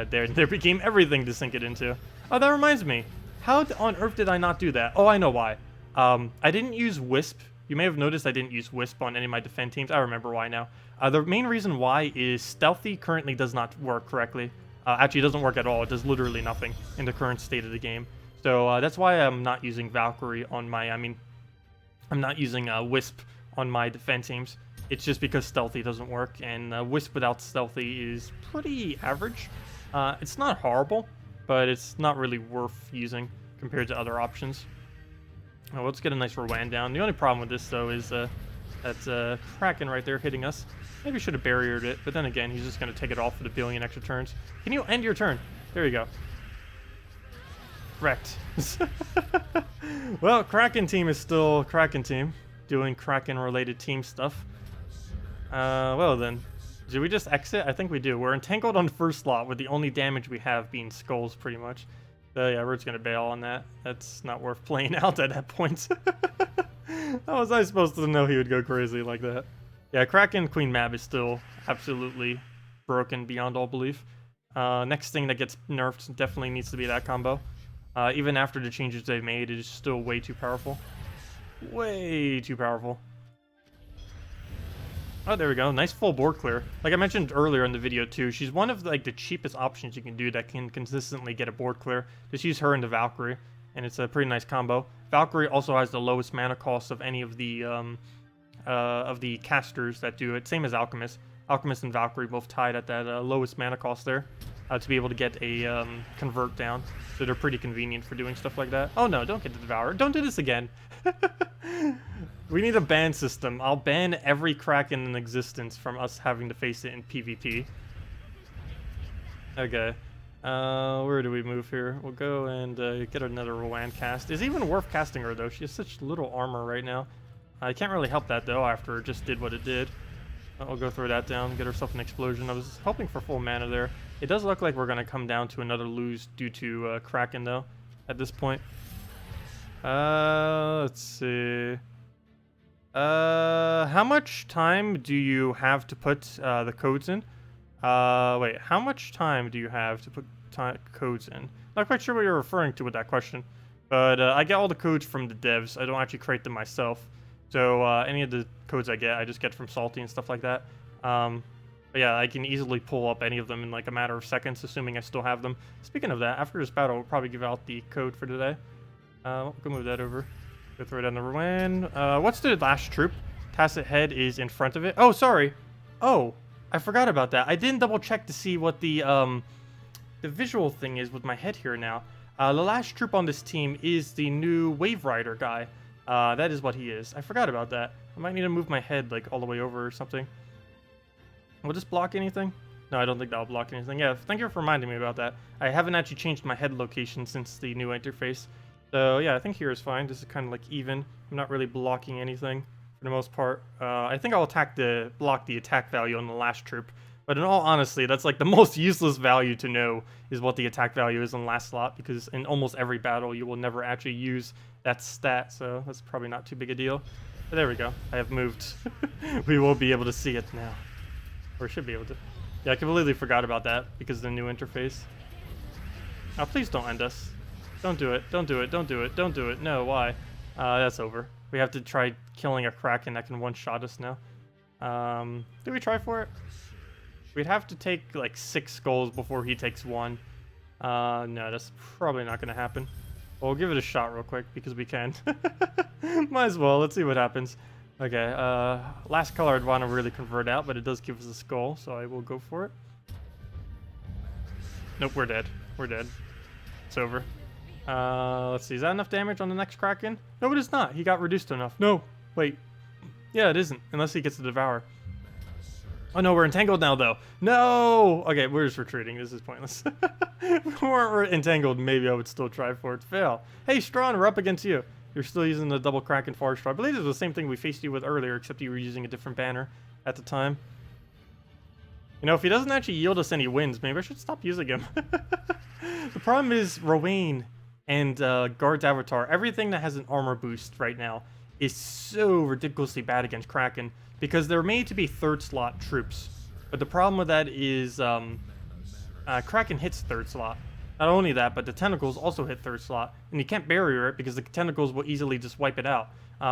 there became everything to sink it into. Oh, that reminds me. How on earth did I not do that? Oh, I know why. I didn't use Wisp. You may have noticed I didn't use Wisp on any of my defend teams. I remember why now. The main reason why is Stealthy currently does not work correctly. Actually, it doesn't work at all. It does literally nothing in the current state of the game. So that's why I'm not using Valkyrie on my, I'm not using Wisp on my defense teams. It's just because Stealthy doesn't work, and Wisp without Stealthy is pretty average. It's not horrible, but it's not really worth using compared to other options. Let's get a nice Rowan down. The only problem with this, though, is that Kraken right there hitting us. Maybe should have barriered it, but then again, he's just going to take it off for the billion extra turns. Can you end your turn? There you go. Wrecked. Well, Kraken team is still Kraken team, doing Kraken-related team stuff. Well then, do we just exit? I think we do. We're entangled on first slot with the only damage we have being skulls, pretty much. So yeah, we're just gonna bail on that. That's not worth playing out at that point. How was I supposed to know he would go crazy like that? Yeah, Kraken Queen Mab is still absolutely broken beyond all belief. Next thing that gets nerfed definitely needs to be that combo. Even after the changes they've made, it is still way too powerful. Way too powerful. Oh, there we go. Nice full board clear. Like I mentioned earlier in the video too, she's one of like the cheapest options you can do that can consistently get a board clear. Just use her into Valkyrie, and it's a pretty nice combo. Valkyrie also has the lowest mana cost of any of the casters that do it. Same as Alchemist. Alchemist and Valkyrie both tied at that lowest mana cost there. To be able to get a convert down. So they're pretty convenient for doing stuff like that. Oh no, don't get the Devourer. Don't do this again. We need a ban system. I'll ban every Kraken in existence from us having to face it in PvP. Okay. Where do we move here? We'll go and get another Rowan cast. Is it even worth casting her though? She has such little armor right now. I can't really help that though after it just did what it did. I'll go throw that down, get herself an explosion. I was hoping for full mana there. It does look like we're going to come down to another lose due to Kraken, though, at this point. Let's see. How much time do you have to put the codes in? Wait, how much time do you have to put codes in? Not quite sure what you're referring to with that question. But I get all the codes from the devs. I don't actually create them myself. So any of the codes I just get from Salty and stuff like that. But yeah, I can easily pull up any of them in like a matter of seconds, assuming I still have them. Speaking of that, after this battle, we'll probably give out the code for today. Go move that over. Go throw it on the win. What's the last troop? Tacet head is in front of it. Oh, sorry. Oh, I forgot about that. I didn't double check to see what the visual thing is with my head here now. The last troop on this team is the new Wave Rider guy. That is what he is. I forgot about that. I might need to move my head like all the way over or something. Will this block anything? No, I don't think that'll block anything. Yeah, thank you for reminding me about that. I haven't actually changed my head location since the new interface. So yeah, I think here is fine. This is kind of like even. I'm not really blocking anything for the most part. I think I'll block the attack value on the last troop. But in all honesty, that's like the most useless value to know is what the attack value is on the last slot, because in almost every battle you will never actually use that stat, so that's probably not too big a deal. But there we go. I have moved. We will be able to see it now. Or should be able to. Yeah, I completely forgot about that because of the new interface. Oh, please don't end us. Don't do it. Don't do it. Don't do it. Don't do it. No, why? That's over. We have to try killing a Kraken that can one-shot us now. Did we try for it? We'd have to take like 6 skulls before he takes 1. No, that's probably not going to happen. Well, we'll give it a shot real quick because we can. Might as well. Let's see what happens. Okay, last color I'd want to really convert out, but it does give us a skull, so I will go for it. Nope, we're dead. We're dead. It's over. Let's see. Is that enough damage on the next Kraken? No, it is not. He got reduced enough. No. Wait. Yeah, it isn't. Unless he gets to devour. Oh no, we're entangled now, though. No! Okay, we're just retreating. This is pointless. If we weren't entangled, maybe I would still try for it. Fail. Hey, Strawn, we're up against you. You're still using the double Kraken Forester. I believe it was the same thing we faced you with earlier, except you were using a different banner at the time. You know, if he doesn't actually yield us any wins, maybe I should stop using him. The problem is Rowain and Guard's Avatar. Everything that has an armor boost right now is so ridiculously bad against Kraken because they're made to be 3rd slot troops. But the problem with that is Kraken hits 3rd slot. Not only that, but the tentacles also hit 3rd slot, and you can't barrier it because the tentacles will easily just wipe it out.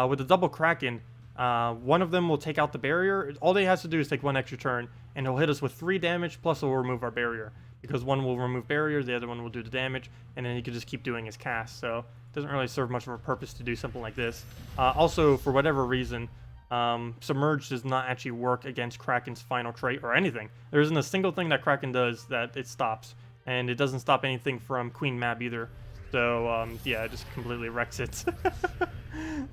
With the double Kraken, one of them will take out the barrier. All they has to do is take 1 extra turn, and he'll hit us with 3 damage, plus he'll remove our barrier. Because one will remove barrier, the other one will do the damage, and then he can just keep doing his cast. So it doesn't really serve much of a purpose to do something like this. Also, for whatever reason, Submerge does not actually work against Kraken's final trait or anything. There isn't a single thing that Kraken does that it stops. And it doesn't stop anything from Queen Mab either. So, yeah, it just completely wrecks it.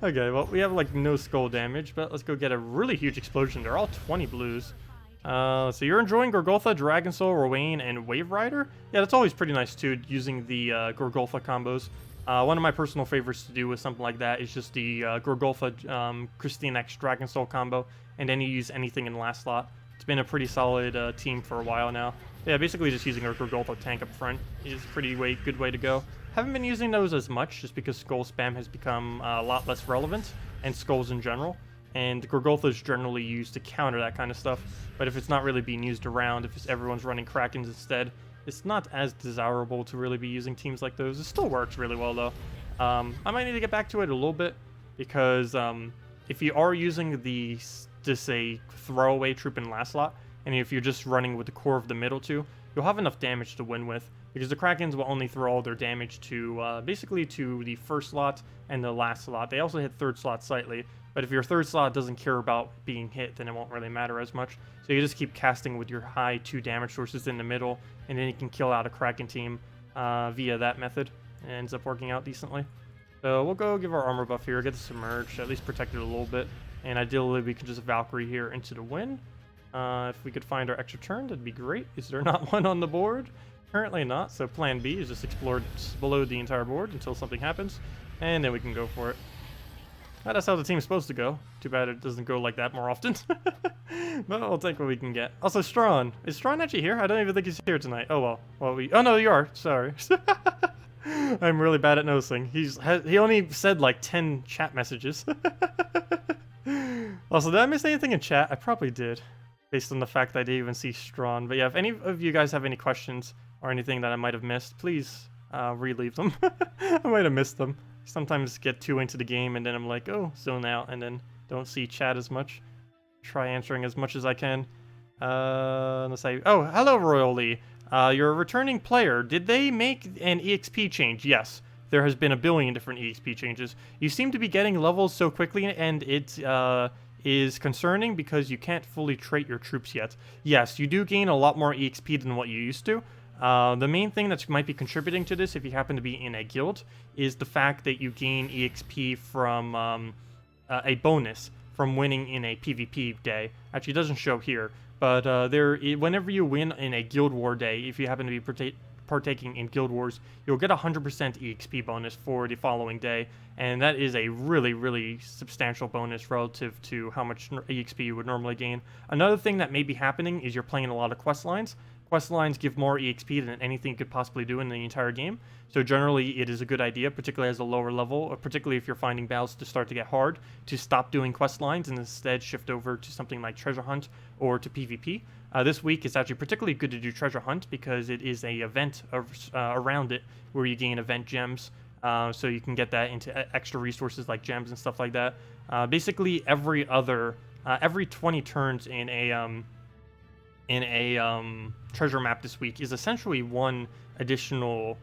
Okay, well, we have, like, no skull damage, but let's go get a really huge explosion. They're all 20 blues. So you're enjoying Gorgolfa, Dragon Soul, Rowain, and Wave Rider? Yeah, that's always pretty nice, too, using the Gorgolfa combos. One of my personal favorites to do with something like that is just the Gorgolfa Christine X Dragon Soul combo, and then you use anything in the last slot. It's been a pretty solid team for a while now. Yeah, basically just using our Gorgolfa tank up front is a pretty good way to go. Haven't been using those as much just because skull spam has become a lot less relevant, and skulls in general. And Gorgolfa is generally used to counter that kind of stuff. But if it's not really being used around, if everyone's running Krakens instead, it's not as desirable to really be using teams like those. It still works really well though. I might need to get back to it a little bit because if you are using the just a throwaway troop in last slot, and if you're just running with the core of the middle two, you'll have enough damage to win with, because the Krakens will only throw all their damage to basically to the 1st slot and the last slot. They also hit 3rd slot slightly, but if your 3rd slot doesn't care about being hit, then it won't really matter as much. So you just keep casting with your high 2 damage sources in the middle, and then you can kill out a Kraken team via that method. It ends up working out decently. So we'll go give our armor buff here, get the Submerge, at least protect it a little bit, and ideally we can just Valkyrie here into the win. If we could find our extra turn, that'd be great. Is there not one on the board? Currently not, so plan B is just explore below the entire board until something happens, and then we can go for it. That's how the team's supposed to go. Too bad it doesn't go like that more often. But we'll take what we can get. Also, Strawn. Is Strawn actually here? I don't even think he's here tonight. Oh, well. Oh, no, you are. Sorry. I'm really bad at noticing. He only said like 10 chat messages. Also, did I miss anything in chat? I probably did, based on the fact that I didn't even see Strawn. But yeah, if any of you guys have any questions or anything that I might have missed, please relieve them. I might have missed them. Sometimes get too into the game and then I'm like, oh, zone out, and then don't see chat as much. Try answering as much as I can. Let's say, oh, hello, Royal Lee. You're a returning player. Did they make an EXP change? Yes. There has been a billion different EXP changes. You seem to be getting levels so quickly, and it is concerning because you can't fully trait your troops yet. Yes, you do gain a lot more EXP than what you used to. The main thing that might be contributing to this, if you happen to be in a guild, is the fact that you gain EXP from a bonus from winning in a PvP day. Actually, it doesn't show here, but whenever you win in a Guild War day, if you happen to be partaking in Guild Wars, you'll get 100% EXP bonus for the following day, and that is a really, really substantial bonus relative to how much EXP you would normally gain. Another thing that may be happening is you're playing a lot of quest lines. Quest lines give more EXP than anything you could possibly do in the entire game, so generally it is a good idea, particularly as a lower level, or particularly if you're finding battles to start to get hard, to stop doing quest lines and instead shift over to something like Treasure Hunt or to PvP. This week it's actually particularly good to do Treasure Hunt because it is a event around it where you gain event gems, so you can get that into extra resources like gems and stuff like that. Basically every 20 turns in a treasure map this week is essentially one additional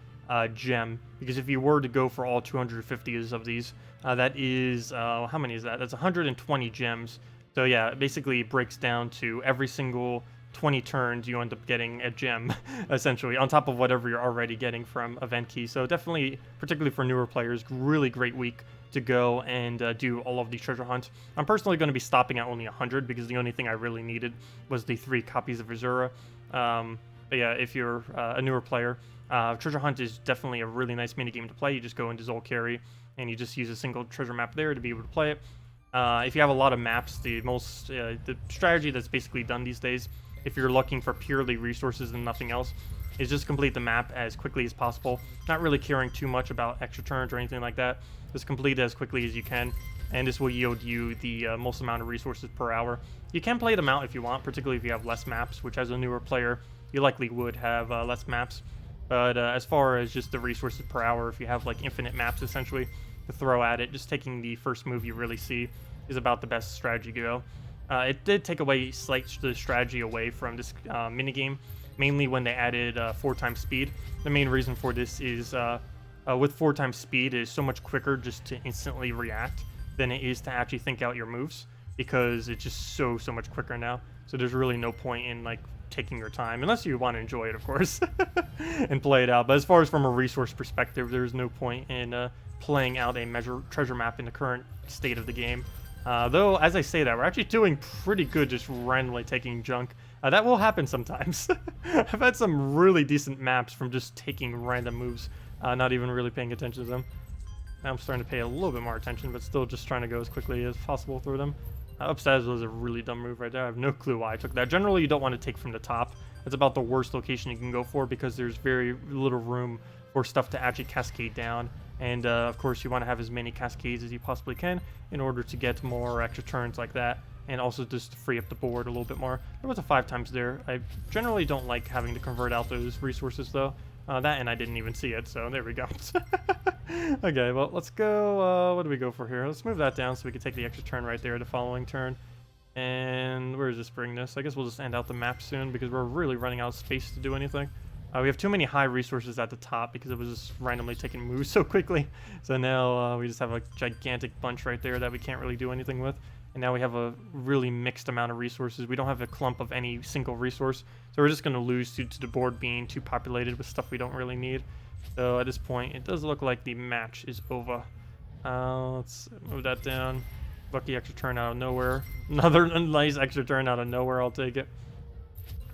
gem, because if you were to go for all 250 of these, that is how many is that? That's 120 gems. So yeah, it basically breaks down to every single 20 turns you end up getting a gem, essentially, on top of whatever you're already getting from event key. So definitely, particularly for newer players, really great week to go and do all of the treasure hunt. I'm personally going to be stopping at only 100 because the only thing I really needed was the 3 copies of Azura. But yeah, if you're a newer player, treasure hunt is definitely a really nice minigame to play. You just go into Zolkari and you just use a single treasure map there to be able to play it. If you have a lot of maps, the strategy that's basically done these days, if you're looking for purely resources and nothing else, is just complete the map as quickly as possible, not really caring too much about extra turns or anything like that. Just complete it as quickly as you can, and this will yield you the most amount of resources per hour. You can play them out if you want, particularly if you have less maps, which as a newer player, you likely would have less maps. But as far as just the resources per hour, if you have like infinite maps essentially to throw at it, just taking the first move you really see is about the best strategy to go. It did take away the strategy away from this minigame, mainly when they added 4 times speed. The main reason for this is with 4 times speed, it is so much quicker just to instantly react than it is to actually think out your moves, because it's just so much quicker now. So there's really no point in like taking your time, unless you want to enjoy it, of course, and play it out. But as far as from a resource perspective, there's no point in playing out a treasure map in the current state of the game. Though, as I say that, we're actually doing pretty good just randomly taking junk. That will happen sometimes. I've had some really decent maps from just taking random moves, not even really paying attention to them. Now I'm starting to pay a little bit more attention, but still just trying to go as quickly as possible through them. Upstairs was a really dumb move right there. I have no clue why I took that. Generally, you don't want to take from the top. It's about the worst location you can go for because there's very little room for stuff to actually cascade down. And of course, you want to have as many cascades as you possibly can in order to get more extra turns like that, and also just to free up the board a little bit more. There was a 5 times there. I generally don't like having to convert out those resources though. That, and I didn't even see it, so there we go. Okay, well, let's go, what do we go for here? Let's move that down so we can take the extra turn right there the following turn. And where does this bring this? I guess we'll just end out the map soon because we're really running out of space to do anything. We have too many high resources at the top because it was just randomly taking moves so quickly. So now we just have a gigantic bunch right there that we can't really do anything with. And now we have a really mixed amount of resources. We don't have a clump of any single resource. So we're just going to lose due to the board being too populated with stuff we don't really need. So at this point, it does look like the match is over. Let's move that down. Lucky extra turn out of nowhere. Another nice extra turn out of nowhere, I'll take it.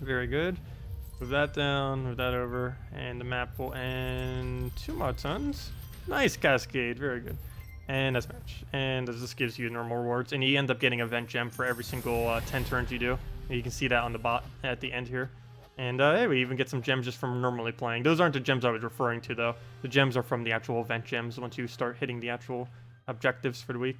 Very good. Move that down, move that over, and the map will end 2 more turns. Nice cascade, very good. And that's match. And this gives you normal rewards, and you end up getting a event gem for every single 10 turns you do. And you can see that on the bot at the end here. And hey, we even get some gems just from normally playing. Those aren't the gems I was referring to, though. The gems are from the actual event gems once you start hitting the actual objectives for the week.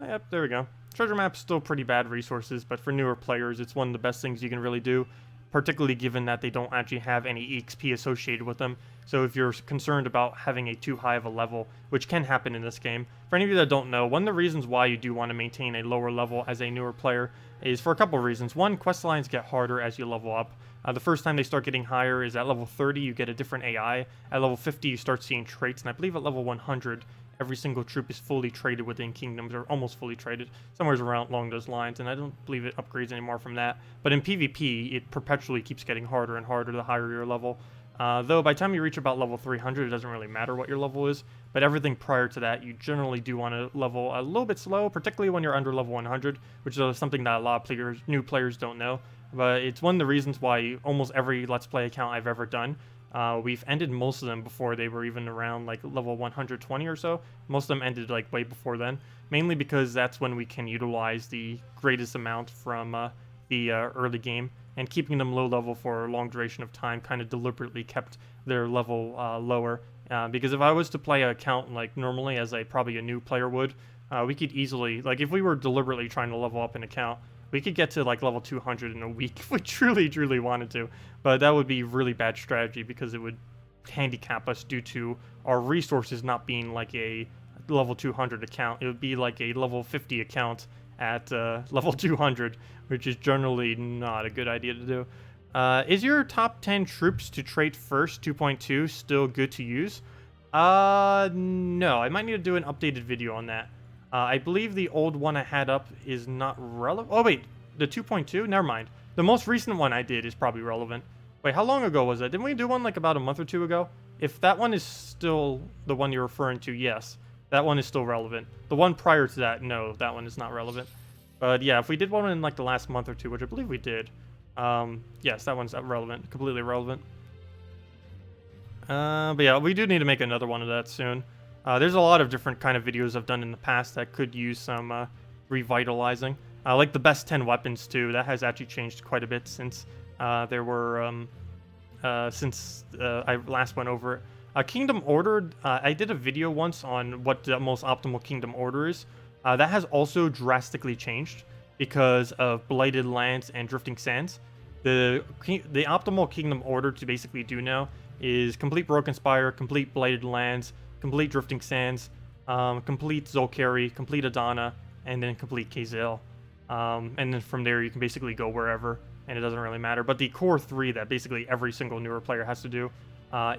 Yep, there we go. Treasure map's still pretty bad resources, but for newer players, it's one of the best things you can really do, particularly given that they don't actually have any EXP associated with them. So if you're concerned about having a too high of a level, which can happen in this game, for any of you that don't know, one of the reasons why you do want to maintain a lower level as a newer player is for a couple of reasons. One, quest lines get harder as you level up. The first time they start getting higher is at level 30, you get a different AI. At level 50, you start seeing traits, and I believe at level 100, every single troop is fully traded within kingdoms, or almost fully traded, somewhere around along those lines, and I don't believe it upgrades anymore from that. But in PvP, it perpetually keeps getting harder and harder the higher your level. Though by the time you reach about level 300, it doesn't really matter what your level is, but everything prior to that, you generally do want to level a little bit slow, particularly when you're under level 100, which is something that a lot of players, new players don't know. But it's one of the reasons why almost every Let's Play account I've ever done, we've ended most of them before they were even around like level 120 or so. Most of them ended like way before then, mainly because that's when we can utilize the greatest amount from the early game, and keeping them low level for a long duration of time kind of deliberately kept their level lower. Because if I was to play an account like normally as probably a new player would, we could easily, like if we were deliberately trying to level up an account, we could get to like level 200 in a week if we truly wanted to. But that would be really bad strategy because it would handicap us due to our resources not being like a level 200 account. It would be like a level 50 account at level 200, which is generally not a good idea to do. Is your top 10 troops to trait first 2.2 still good to use? No, I might need to do an updated video on that. I believe the old one I had up is not relevant. Oh, wait, the 2.2? Never mind. The most recent one I did is probably relevant. Wait, how long ago was that? Didn't we do one like about a month or two ago? If that one is still the one you're referring to, yes. That one is still relevant. The one prior to that, no, that one is not relevant. But yeah, if we did one in like the last month or two, which I believe we did, yes, that one's relevant, completely relevant. But yeah, we do need to make another one of that soon. There's a lot of different kind of videos I've done in the past that could use some revitalizing. Like the best 10 weapons too. That has actually changed quite a bit since there were since I last went over it. Kingdom Order. I did a video once on what the most optimal Kingdom Order is. That has also drastically changed because of Blighted Lands and Drifting Sands. The optimal Kingdom Order to basically do now is complete Broken Spire, complete Blighted Lands, complete Drifting Sands, complete Zolkari, complete Adana, and then complete Kazale. And then from there you can basically go wherever, and it doesn't really matter. But the core three that basically every single newer player has to do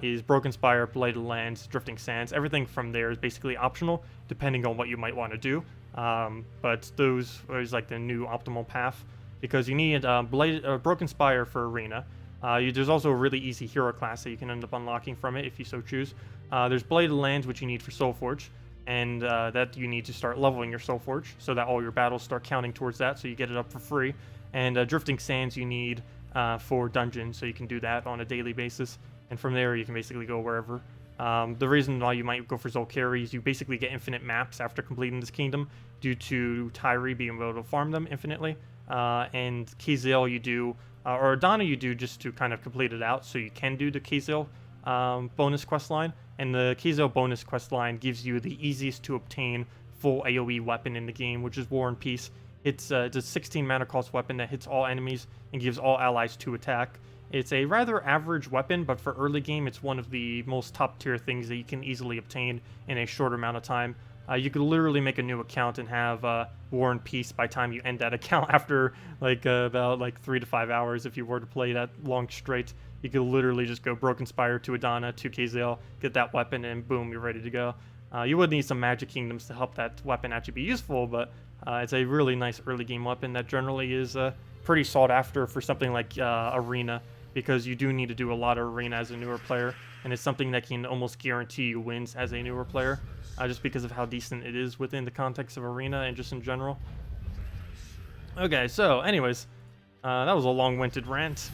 is Broken Spire, Blighted Lands, Drifting Sands. Everything from there is basically optional, depending on what you might want to do. But those is like the new optimal path, because you need Broken Spire for Arena. There's also a really easy hero class that you can end up unlocking from it if you so choose. There's Blighted Lands, which you need for Soulforge, and that you need to start leveling your Soulforge so that all your battles start counting towards that, so you get it up for free. And Drifting Sands you need for dungeons, so you can do that on a daily basis. And from there you can basically go wherever. The reason why you might go for Zolkari is you basically get infinite maps after completing this kingdom due to Tyree being able to farm them infinitely. And Kazale you do, or Adana you do just to kind of complete it out, so you can do the Kazale bonus quest line. And the Kazale bonus quest line gives you the easiest to obtain full AoE weapon in the game, which is War and Peace. It's a 16 mana cost weapon that hits all enemies and gives all allies 2 attack. It's a rather average weapon, but for early game, it's one of the most top tier things that you can easily obtain in a short amount of time. You could literally make a new account and have War and Peace by the time you end that account after like about like 3 to 5 hours. If you were to play that long straight, you could literally just go Broken Spire to Adana to Kazale, get that weapon, and boom, you're ready to go. You would need some Magic Kingdoms to help that weapon actually be useful, but it's a really nice early game weapon that generally is pretty sought after for something like Arena, because you do need to do a lot of Arena as a newer player, and it's something that can almost guarantee you wins as a newer player, just because of how decent it is within the context of Arena and just in general. Okay, so anyways, that was a long-winded rant.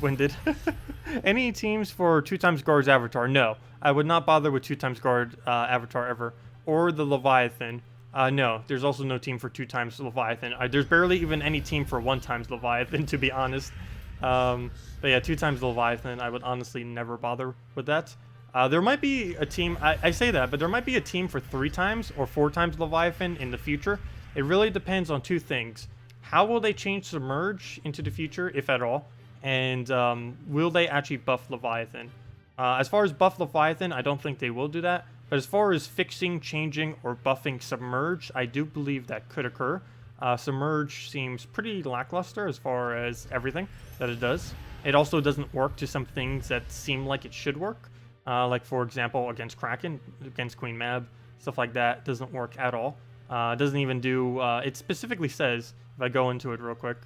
Any teams for 2x Guard's Avatar? No, I would not bother with 2x Guard Avatar ever, or the Leviathan. No, there's also no team for 2x Leviathan. There's barely even any team for 1x Leviathan, to be honest. But yeah, 2 times the Leviathan, I would honestly never bother with that. There might be a team, I say that, but there might be a team for 3 times or 4 times Leviathan in the future. It really depends on 2 things. How will they change Submerge into the future, if at all? And will they actually buff Leviathan? As far as buff Leviathan, I don't think they will do that. But as far as fixing, changing, or buffing Submerge, I do believe that could occur. Submerge seems pretty lackluster as far as everything that it does. It also doesn't work to some things that seem like it should work. Like, for example, against Kraken, against Queen Mab, stuff like that doesn't work at all. It doesn't even do... it specifically says, if I go into it real quick...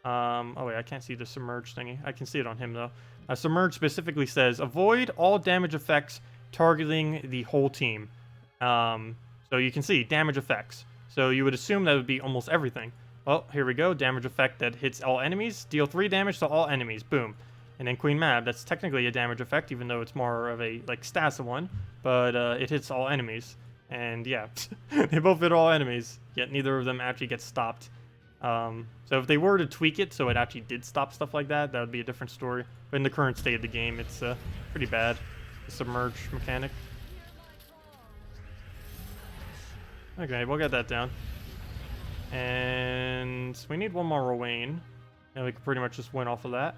oh wait, I can't see the Submerge thingy. I can see it on him, though. Submerge specifically says, avoid all damage effects targeting the whole team. So you can see, damage effects. So you would assume that would be almost everything. Oh, here we go. Damage effect that hits all enemies. Deal 3 damage to all enemies. Boom. And then Queen Mab, that's technically a damage effect, even though it's more of a, like, stats one. But it hits all enemies. And yeah, they both hit all enemies, yet neither of them actually gets stopped. So if they were to tweak it so it actually did stop stuff like that, that would be a different story. But in the current state of the game, it's pretty bad. The Submerge mechanic. Okay, we'll get that down. And we need one more Rowain. And we can pretty much just win off of that.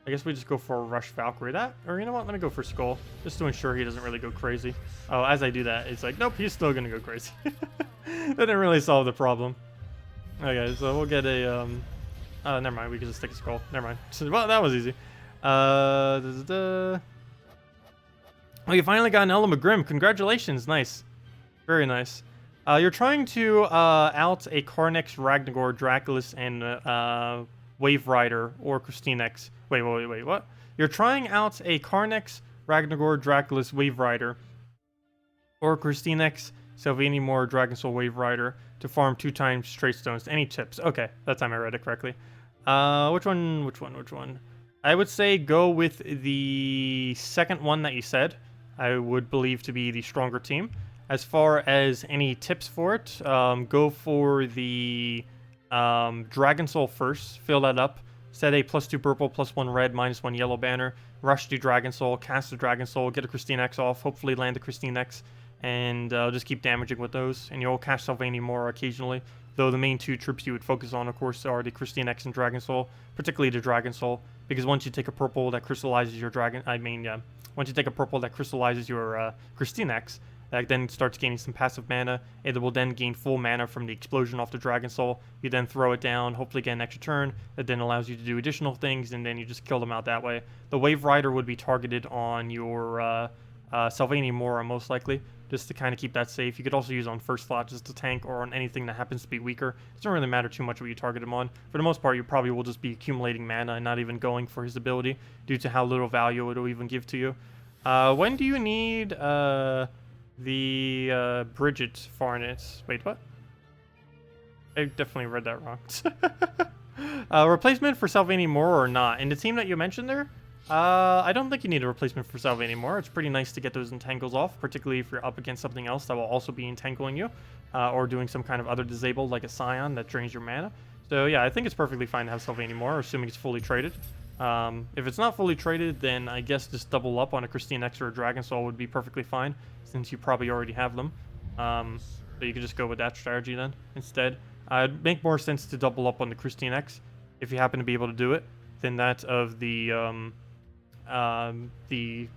I guess we just go for a Rush Valkyrie that. Or you know what, let me go for Skull. Just to ensure he doesn't really go crazy. Oh, as I do that, it's like, nope, he's still gonna go crazy. That didn't really solve the problem. Okay, so we'll get a, never mind, we can just take a Skull. Never mind. Well, that was easy. Oh, you finally got an Element Grim. Congratulations, nice. Very nice. You're trying to out a Carnix, Ragnagor, Draculus, and Wave Rider or KrissTigger. Wait, what? You're trying out a Carnix, Ragnagor, Draculus, Wave Rider or KrissTigger, Sylvanie Moore, Dragon Soul, Wave Rider to farm 2 times Straight Stones. Any tips? Okay, that time I read it correctly. Which one? I would say go with the second one that you said. I would believe to be the stronger team. As far as any tips for it, go for the Dragon Soul first. Fill that up. Set a +2 purple, +1 red, -1 yellow banner. Rush the Dragon Soul, cast the Dragon Soul, get a KrissTigger off, hopefully land the KrissTigger, and just keep damaging with those. And you'll cast Sylvanie more occasionally. Though the main 2 troops you would focus on, of course, are the KrissTigger and Dragon Soul, particularly the Dragon Soul, because once you take a purple that crystallizes your once you take a purple that crystallizes your KrissTigger, that then starts gaining some passive mana. It will then gain full mana from the explosion off the Dragon Soul. You then throw it down, hopefully get an extra turn. That then allows you to do additional things, and then you just kill them out that way. The Wave Rider would be targeted on your Sylvanie Mora, most likely, just to kind of keep that safe. You could also use on first slot just to tank or on anything that happens to be weaker. It doesn't really matter too much what you target him on. For the most part, you probably will just be accumulating mana and not even going for his ability due to how little value it will even give to you. When do you need the Bridget Farnets? Wait, what? I definitely read that wrong. Replacement for Sylvanie Moore or not? In the team that you mentioned there, I don't think you need a replacement for Sylvanie Moore. It's pretty nice to get those entangles off, particularly if you're up against something else that will also be entangling you, or doing some kind of other disable like a Scion that drains your mana. So yeah, I think it's perfectly fine to have Sylvanie Moore, assuming it's fully traded. If it's not fully traded, then I guess just double up on a KrissTigger or a Dragon Soul would be perfectly fine, since you probably already have them. So you could just go with that strategy then instead. It'd make more sense to double up on the KrissTigger if you happen to be able to do it than that of the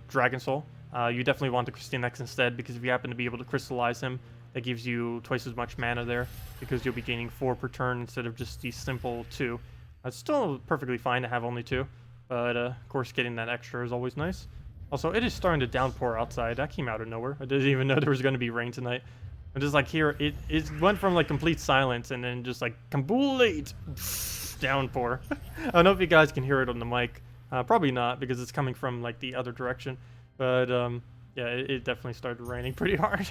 Dragon Soul. You definitely want the KrissTigger instead, because if you happen to be able to crystallize him, that gives you twice as much mana there, because you'll be gaining 4 per turn instead of just the simple 2. It's still perfectly fine to have only 2, but of course getting that extra is always nice. Also, it is starting to downpour outside. That came out of nowhere. I didn't even know there was going to be rain tonight. And just like here, it went from like complete silence and then just like complete downpour. I don't know if you guys can hear it on the mic. Probably not, because it's coming from like the other direction. But yeah, it definitely started raining pretty hard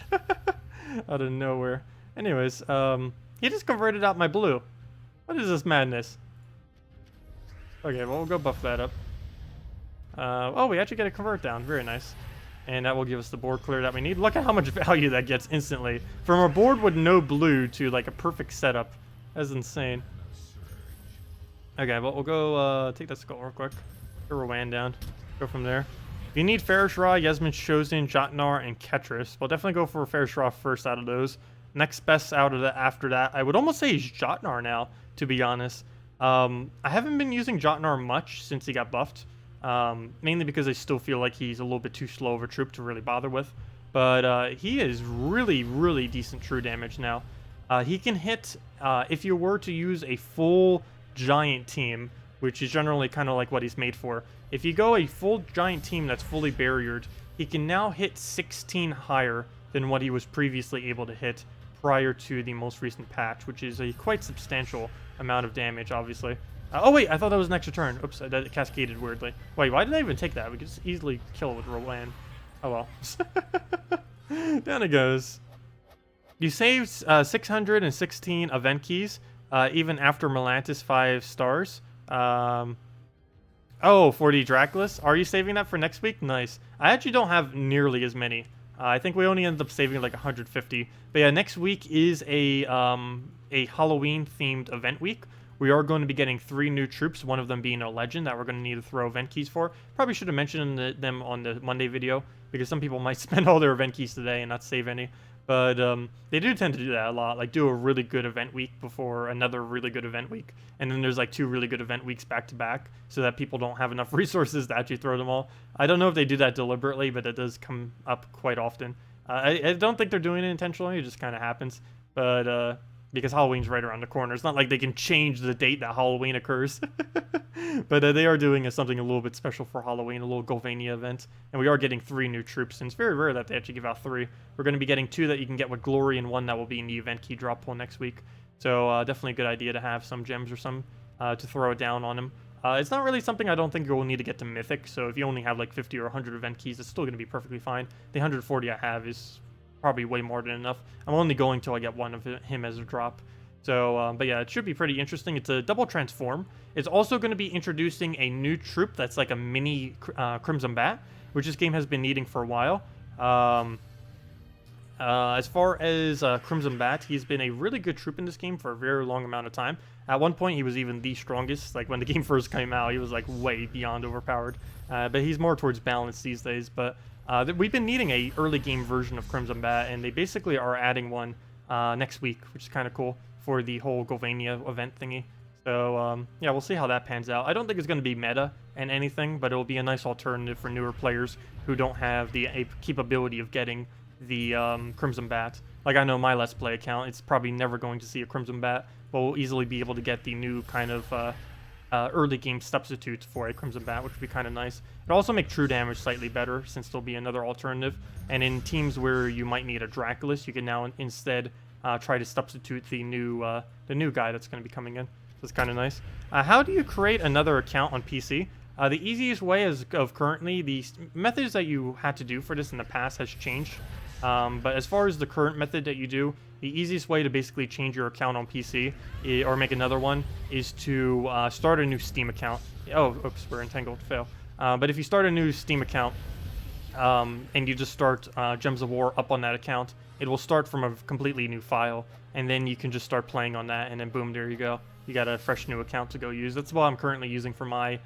out of nowhere. Anyways, he just converted out my blue. What is this madness? Okay, well, we'll go buff that up. Oh, we actually get a convert down. Very nice. And that will give us the board clear that we need. Look at how much value that gets instantly. From a board with no blue to like a perfect setup. That's insane. Okay, but we'll go take that skull real quick. Throw Rowan down. Go from there. If you need Ferishra, Yasmin, Chosen, Jotnar, and Ketris, we'll definitely go for Ferishra first out of those. Next best out of that after that, I would almost say is Jotnar now, to be honest. I haven't been using Jotnar much since he got buffed. Mainly because I still feel like he's a little bit too slow of a troop to really bother with. But he is really, really decent true damage now. He can hit, if you were to use a full giant team, which is generally kind of like what he's made for. If you go a full giant team that's fully barriered, he can now hit 16 higher than what he was previously able to hit prior to the most recent patch, which is a quite substantial amount of damage, obviously. Oh wait, I thought that was an extra turn. Oops, that cascaded weirdly. Wait, why did I even take that? We could just easily kill it with Rowan. Oh well. Down it goes. You saved 616 event keys, even after Melantis 5 stars. Oh, 40 Draculus. Are you saving that for next week? Nice. I actually don't have nearly as many. I think we only ended up saving like 150. But yeah, next week is a Halloween-themed event week. We are going to be getting 3 new troops, one of them being a legend that we're going to need to throw event keys for. Probably should have mentioned them on the Monday video, because some people might spend all their event keys today and not save any. But they do tend to do that a lot, like do a really good event week before another really good event week. And then there's like 2 really good event weeks back to back, so that people don't have enough resources to actually throw them all. I don't know if they do that deliberately, but it does come up quite often. I don't think they're doing it intentionally, it just kind of happens. But because Halloween's right around the corner. It's not like they can change the date that Halloween occurs. But they are doing something a little bit special for Halloween, a little Golvania event. And we are getting 3 new troops, and it's very rare that they actually give out 3. We're going to be getting 2 that you can get with Glory, and 1 that will be in the event key drop pool next week. So definitely a good idea to have some gems or some to throw it down on them. It's not really something I don't think you'll need to get to Mythic, so if you only have like 50 or 100 event keys, it's still going to be perfectly fine. The 140 I have is probably way more than enough. I'm only going till I get 1 of him as a drop. So, but yeah, it should be pretty interesting. It's a double transform. It's also going to be introducing a new troop that's like a mini Crimson Bat, which this game has been needing for a while. As far as Crimson Bat, he's been a really good troop in this game for a very long amount of time. At one point, he was even the strongest. Like, when the game first came out, he was, like, way beyond overpowered. But he's more towards balance these days. But we've been needing a early game version of Crimson Bat, and they basically are adding one next week, which is kind of cool for the whole Golvania event thingy. So, yeah, we'll see how that pans out. I don't think it's going to be meta and anything, but it'll be a nice alternative for newer players who don't have the capability of getting the Crimson Bat. Like, I know my Let's Play account, it's probably never going to see a Crimson Bat, but we'll easily be able to get the new kind of early game substitute for a Crimson Bat, which would be kind of nice. It'll also make true damage slightly better, since there'll be another alternative. And in teams where you might need a Draculus, you can now instead try to substitute the new guy that's going to be coming in. So it's kind of nice. How do you create another account on PC? The easiest way of currently, the methods that you had to do for this in the past has changed. But as far as the current method that you do, the easiest way to basically change your account on PC or make another one is to start a new Steam account. Oh, oops, we're entangled, fail. But if you start a new Steam account and you just start Gems of War up on that account, it will start from a completely new file, and then you can just start playing on that, and then boom, there you go. You got a fresh new account to go use. That's what I'm currently using for my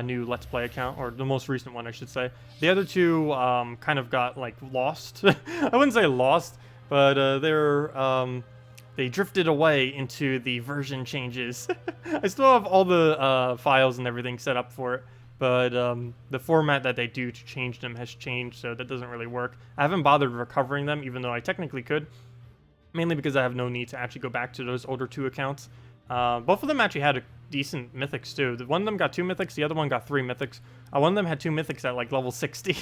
new Let's Play account, or the most recent one, I should say. The other two kind of got, like, lost. I wouldn't say lost, but they drifted away into the version changes. I still have all the files and everything set up for it, but the format that they do to change them has changed, so that doesn't really work. I haven't bothered recovering them, even though I technically could, mainly because I have no need to actually go back to those older 2 accounts. Both of them actually had a decent mythics too. One of them got 2 mythics, the other one got 3 mythics. One of them had 2 mythics at like level 60.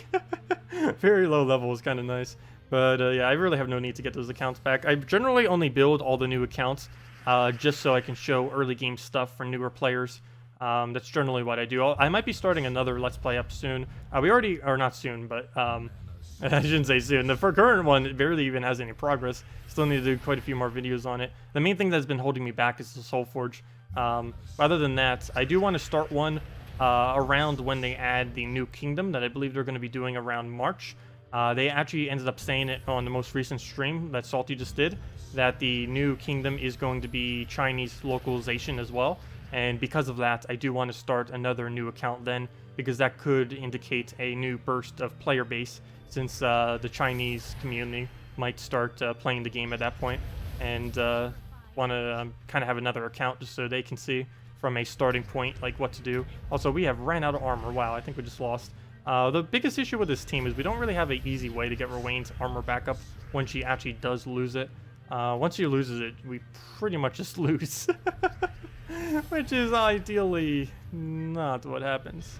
Very low level, was kind of nice. But yeah, I really have no need to get those accounts back. I generally only build all the new accounts just so I can show early game stuff for newer players. That's generally what I do. I might be starting another Let's Play up soon. We already, or not soon, but I shouldn't say soon. The current one barely even has any progress. Still need to do quite a few more videos on it. The main thing that's been holding me back is the Soulforge. Other than that, I do want to start one around when they add the new kingdom that I believe they're going to be doing around March. They actually ended up saying it on the most recent stream that Salty just did, that the new kingdom is going to be Chinese localization as well. and because of that, I do want to start another new account then, because that could indicate a new burst of player base, since the Chinese community might start playing the game at that point, and want to kind of have another account just so they can see from a starting point like what to do. Also, we have ran out of armor. Wow, I think we just lost. The biggest issue with this team is we don't really have an easy way to get Rowayne's armor back up when she actually does lose it. Once she loses it, we pretty much just lose. Which is ideally not what happens.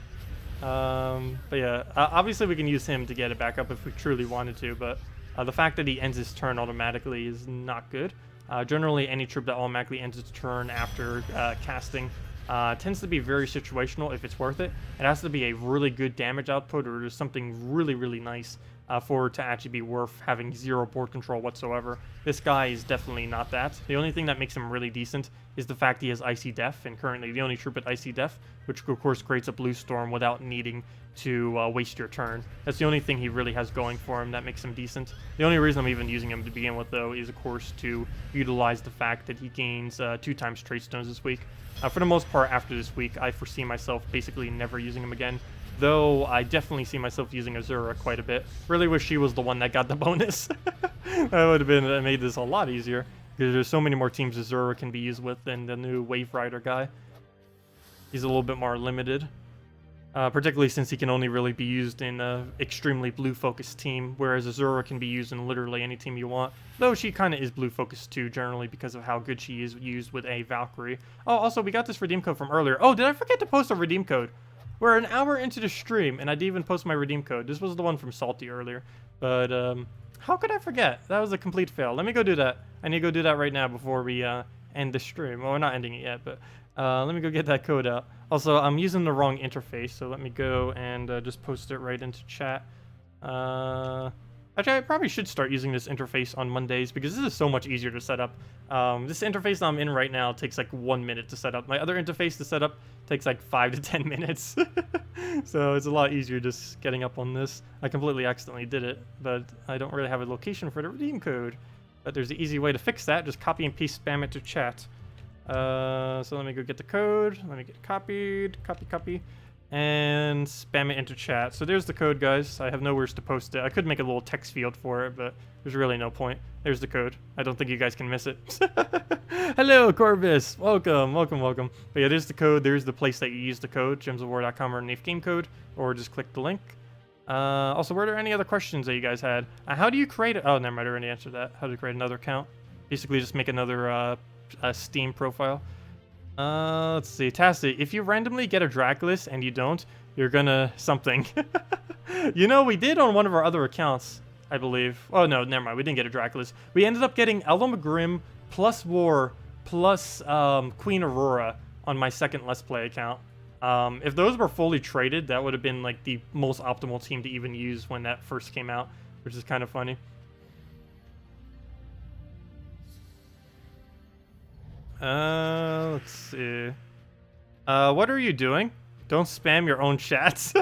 But yeah, obviously we can use him to get it back up if we truly wanted to, but the fact that he ends his turn automatically is not good. Generally, any troop that automatically ends its turn after casting tends to be very situational if it's worth it. It has to be a really good damage output or just something really, really nice for it to actually be worth having 0 board control whatsoever. This guy is definitely not that. The only thing that makes him really decent is the fact he has Icy Death, and currently the only troop with Icy Death, which of course creates a blue storm without needing to waste your turn. That's the only thing he really has going for him that makes him decent. The only reason I'm even using him to begin with, though, is of course to utilize the fact that he gains 2 times Trait Stones this week. For the most part, after this week, I foresee myself basically never using him again, though I definitely see myself using Azura quite a bit. Really wish she was the one that got the bonus. That would have made this a lot easier, because there's so many more teams Azura can be used with than the new Wave Rider guy. He's a little bit more limited. Particularly since he can only really be used in an extremely blue-focused team, whereas Azura can be used in literally any team you want. Though she kind of is blue-focused too, generally, because of how good she is used with a Valkyrie. Oh, also, we got this redeem code from earlier. Oh, did I forget to post a redeem code? We're an hour into the stream, and I didn't even post my redeem code. This was the one from Salty earlier. But, how could I forget? That was a complete fail. Let me go do that. I need to go do that right now before we end the stream. Well, we're not ending it yet, but let me go get that code out. Also, I'm using the wrong interface, so let me go and just post it right into chat. Actually, I probably should start using this interface on Mondays, because this is so much easier to set up. This interface I'm in right now takes like 1 minute to set up. My other interface to set up takes like 5 to 10 minutes. So it's a lot easier just getting up on this. I completely accidentally did it, but I don't really have a location for the redeem code. But there's an easy way to fix that. Just copy and paste spam it to chat. So let me go get the code. Let me get copied, copy, and spam it into chat. So there's the code, guys. I have nowhere to post it. I could make a little text field for it, but there's really no point. There's the code. I don't think you guys can miss it. Hello, Corvus. Welcome. But yeah, there's the code. There's the place that you use the code, gemsofwar.com or Nafe Game Code, or just click the link. Also, were there any other questions that you guys had? How do you create it? Oh, never mind. I already answered that. How to create another account? Basically, just make another a Steam profile. Let's see. Tacet, if you randomly get a Draculus and you don't, you're gonna something. You know, we did on one of our other accounts, I believe. Oh, no, never mind. We didn't get a Draculus. We ended up getting Elamagrim plus War plus Queen Aurora on my second Let's Play account. If those were fully traded, that would have been like the most optimal team to even use when that first came out, which is kind of funny. Let's see. What are you doing? Don't spam your own chats.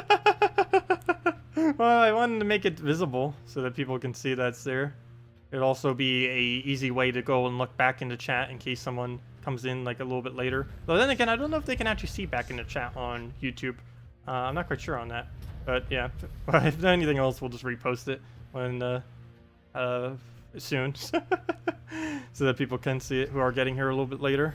Well, I wanted to make it visible so that people can see that's there. It'd also be a easy way to go and look back into chat in case someone comes in like a little bit later. But then again, I don't know if they can actually see back into chat on YouTube. I'm not quite sure on that. But yeah, if anything else, we'll just repost it when soon. So that people can see it who are getting here a little bit later.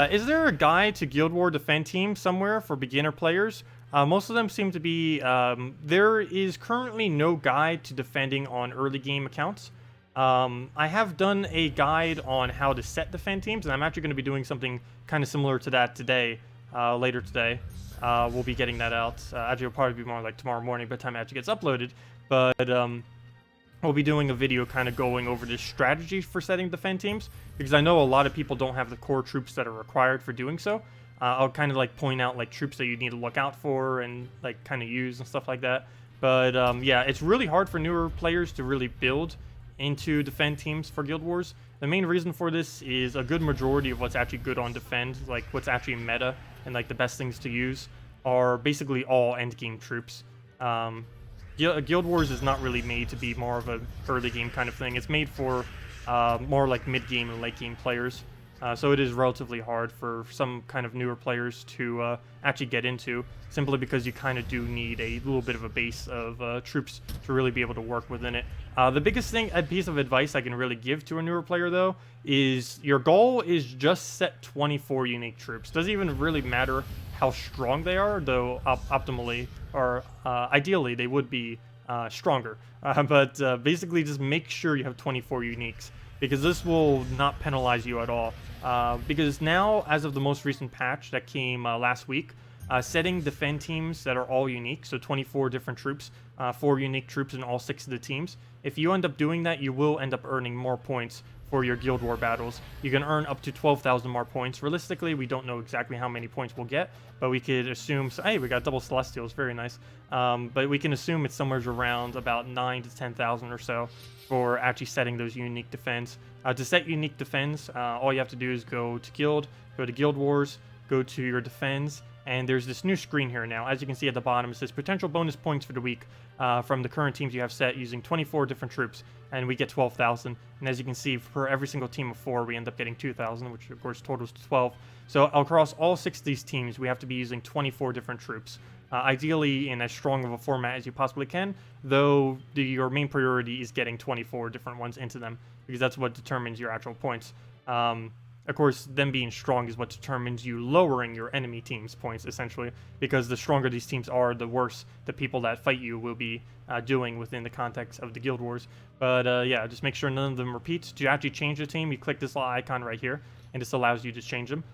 Is there a guide to Guild War defend team somewhere for beginner players? Most of them seem to be... there is currently no guide to defending on early game accounts. I have done a guide on how to set defend teams, and I'm actually going to be doing something kind of similar to that today, later today. We'll be getting that out. Actually, it'll probably be more like tomorrow morning by the time it actually gets uploaded. But we'll be doing a video kind of going over the strategy for setting defend teams, because I know a lot of people don't have the core troops that are required for doing so. I'll kind of like point out like troops that you need to look out for and like kind of use and stuff like that. But yeah, it's really hard for newer players to really build into defend teams for Guild Wars. The main reason for this is a good majority of what's actually good on defend, like what's actually meta and like the best things to use, are basically all end game troops. Guild Wars is not really made to be more of a early game kind of thing. It's made for more like mid game and late game players. So it is relatively hard for some kind of newer players to actually get into, simply because you kind of do need a little bit of a base of troops to really be able to work within it. The biggest piece of advice I can really give to a newer player, though, is your goal is just set 24 unique troops. Doesn't even really matter how strong they are, though optimally, or ideally, they would be stronger. But basically, just make sure you have 24 uniques, because this will not penalize you at all. Because now, as of the most recent patch that came last week, setting defend teams that are all unique, so 24 different troops, 4 unique troops in all 6 of the teams, if you end up doing that, you will end up earning more points for your Guild War battles. You can earn up to 12,000 more points. Realistically, we don't know exactly how many points we'll get, but we could assume, so, hey, we got double Celestials, very nice. But we can assume it's somewhere around about 9 to 10,000 or so for actually setting those unique defense. To set unique defense, all you have to do is go to Guild, go to Guild Wars, go to your defense, and there's this new screen here now. As you can see at the bottom, it says potential bonus points for the week from the current teams you have set using 24 different troops, and we get 12,000. And as you can see, for every single team of 4, we end up getting 2,000, which of course totals to 12. So across all 6 of these teams, we have to be using 24 different troops. Ideally in as strong of a format as you possibly can, though your main priority is getting 24 different ones into them, because that's what determines your actual points. Of course, them being strong is what determines you lowering your enemy team's points, essentially, because the stronger these teams are, the worse the people that fight you will be doing within the context of the Guild Wars. But yeah, just make sure none of them repeat. To actually change the team, you click this little icon right here, and this allows you to change them.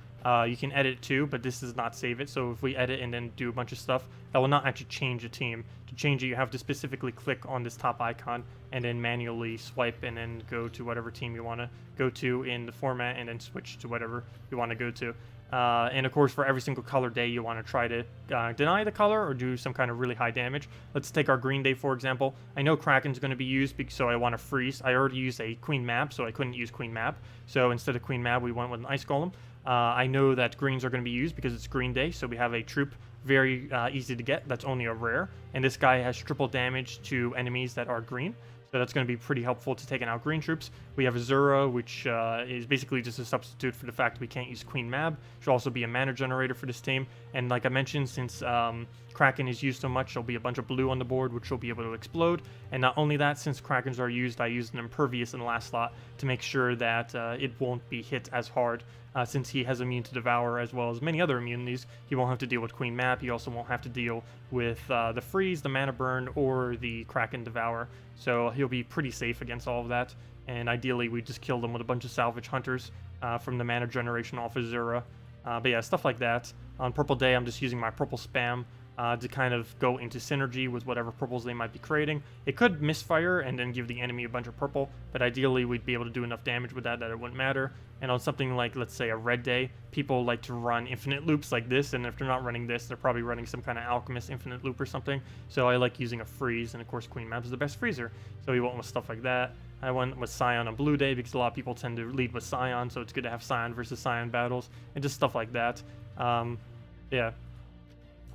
You can edit too, but this does not save it. So if we edit and then do a bunch of stuff, that will not actually change a team. To change it, you have to specifically click on this top icon and then manually swipe and then go to whatever team you want to go to in the format and then switch to whatever you want to go to. And of course, for every single color day, you want to try to deny the color or do some kind of really high damage. Let's take our green day, for example. I know Kraken's going to be used, so I want to freeze. I already used a Queen Mab, so I couldn't use Queen Mab. So instead of Queen Mab, we went with an Ice Golem. I know that greens are going to be used because it's green day, so we have a troop very easy to get. That's only a rare, and this guy has triple damage to enemies that are green. So that's going to be pretty helpful to taking out green troops. We have Azura, which is basically just a substitute for the fact we can't use Queen Mab. Should also be a mana generator for this team. And like I mentioned, since Kraken is used so much, there'll be a bunch of blue on the board, which will be able to explode. And not only that, since Krakens are used, I used an Impervious in the last slot to make sure that it won't be hit as hard. Since he has immune to Devour as well as many other immunities, he won't have to deal with Queen Map. He also won't have to deal with the Freeze, the Mana Burn, or the Kraken Devour. So he'll be pretty safe against all of that. And ideally, we just kill them with a bunch of Salvage Hunters from the mana generation off Azura. But yeah, stuff like that. On Purple Day, I'm just using my Purple Spam to kind of go into synergy with whatever purples they might be creating. It could misfire and then give the enemy a bunch of purple, but ideally we'd be able to do enough damage with that it wouldn't matter. And on something like, let's say, a Red Day, people like to run infinite loops like this, and if they're not running this, they're probably running some kind of Alchemist infinite loop or something. So I like using a Freeze, and of course Queen Map is the best freezer. So we went with stuff like that. I went with Scion on Blue Day because a lot of people tend to lead with Scion, so it's good to have Scion versus Scion battles, and just stuff like that. Yeah.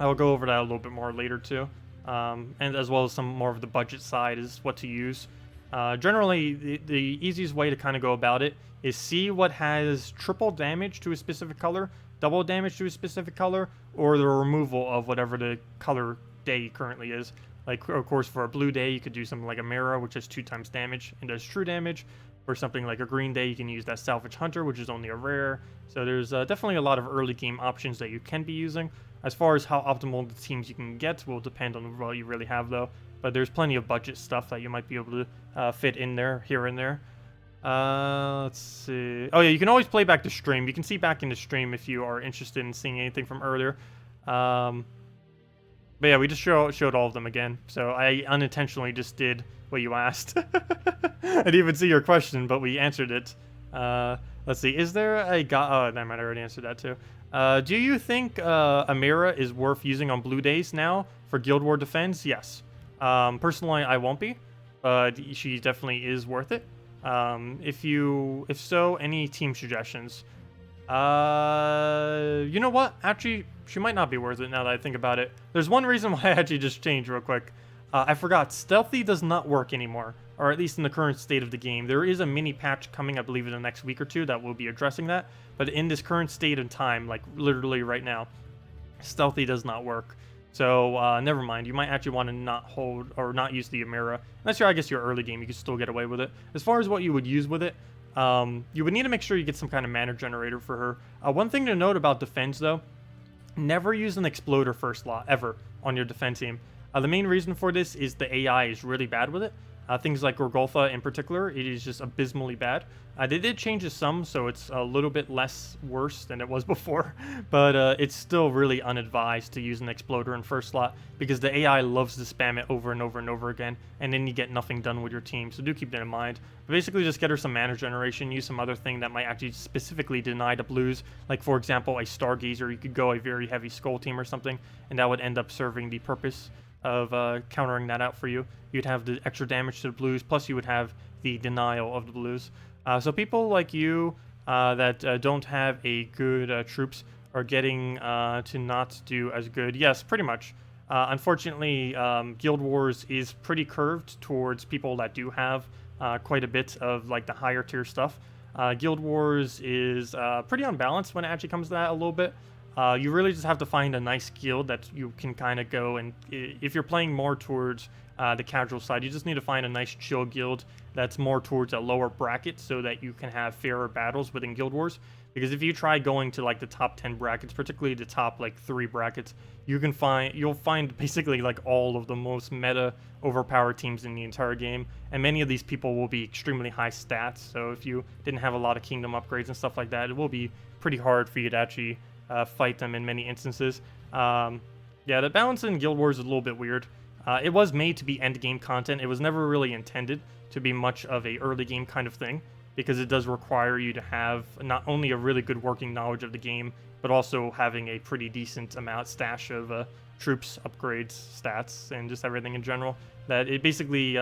I'll go over that a little bit more later too, and as well as some more of the budget side is what to use. Generally, the easiest way to kind of go about it is see what has triple damage to a specific color, double damage to a specific color, or the removal of whatever the color day currently is. Like, of course, for a blue day, you could do something like a Mirror, which has 2 times damage and does true damage. For something like a green day, you can use that Salvage Hunter, which is only a rare. So there's definitely a lot of early game options that you can be using. As far as how optimal the teams you can get will depend on what you really have, though. But there's plenty of budget stuff that you might be able to fit in there, here and there. Let's see. Oh yeah, you can always play back the stream. You can see back in the stream if you are interested in seeing anything from earlier. But yeah, we just showed all of them again. So I unintentionally just did what you asked. I didn't even see your question, but we answered it. Let's see. Is there a guy? Oh, never mind. I already answered that too. Do you think Amira is worth using on blue days now for Guild War defense? Yes. Personally, I won't be, but she definitely is worth it. If so, any team suggestions? You know what? Actually, she might not be worth it now that I think about it. There's one reason why I actually just changed real quick. I forgot, Stealthy does not work anymore, or at least in the current state of the game. There is a mini patch coming, I believe, in the next week or two that will be addressing that, but in this current state and time, like literally right now, Stealthy does not work. So never mind. You might actually want to not hold or not use the Amira. Unless you're, I guess, your early game, you can still get away with it. As far as what you would use with it, you would need to make sure you get some kind of mana generator for her. One thing to note about defense, though, never use an exploder first slot ever on your defense team. The main reason for this is the AI is really bad with it. Things like Gorgolfa in particular, it is just abysmally bad. They did change some, so it's a little bit less worse than it was before, but it's still really unadvised to use an exploder in first slot because the AI loves to spam it over and over and over again, and then you get nothing done with your team, so do keep that in mind. But basically, just get her some mana generation, use some other thing that might actually specifically deny the blues, like for example, a Stargazer. You could go a very heavy Skull team or something, and that would end up serving the purpose of countering that out for you. You'd have the extra damage to the blues, plus you would have the denial of the blues. So people like you that don't have a good troops are getting to not do as good. Yes, pretty much. Unfortunately, Guild Wars is pretty curved towards people that do have quite a bit of like the higher tier stuff. Guild Wars is pretty unbalanced when it actually comes to that a little bit. You really just have to find a nice guild that you can kind of go and, if you're playing more towards the casual side, you just need to find a nice chill guild that's more towards a lower bracket so that you can have fairer battles within Guild Wars. Because if you try going to like the top 10 brackets, particularly the top like 3 brackets, you'll find basically like all of the most meta overpowered teams in the entire game, and many of these people will be extremely high stats. So if you didn't have a lot of kingdom upgrades and stuff like that, it will be pretty hard for you to actually fight them in many instances. Yeah, the balance in Guild Wars is a little bit weird. It was made to be end game content. It was never really intended to be much of a early game kind of thing, because it does require you to have not only a really good working knowledge of the game, but also having a pretty decent stash of troops, upgrades, stats, and just everything in general. That it basically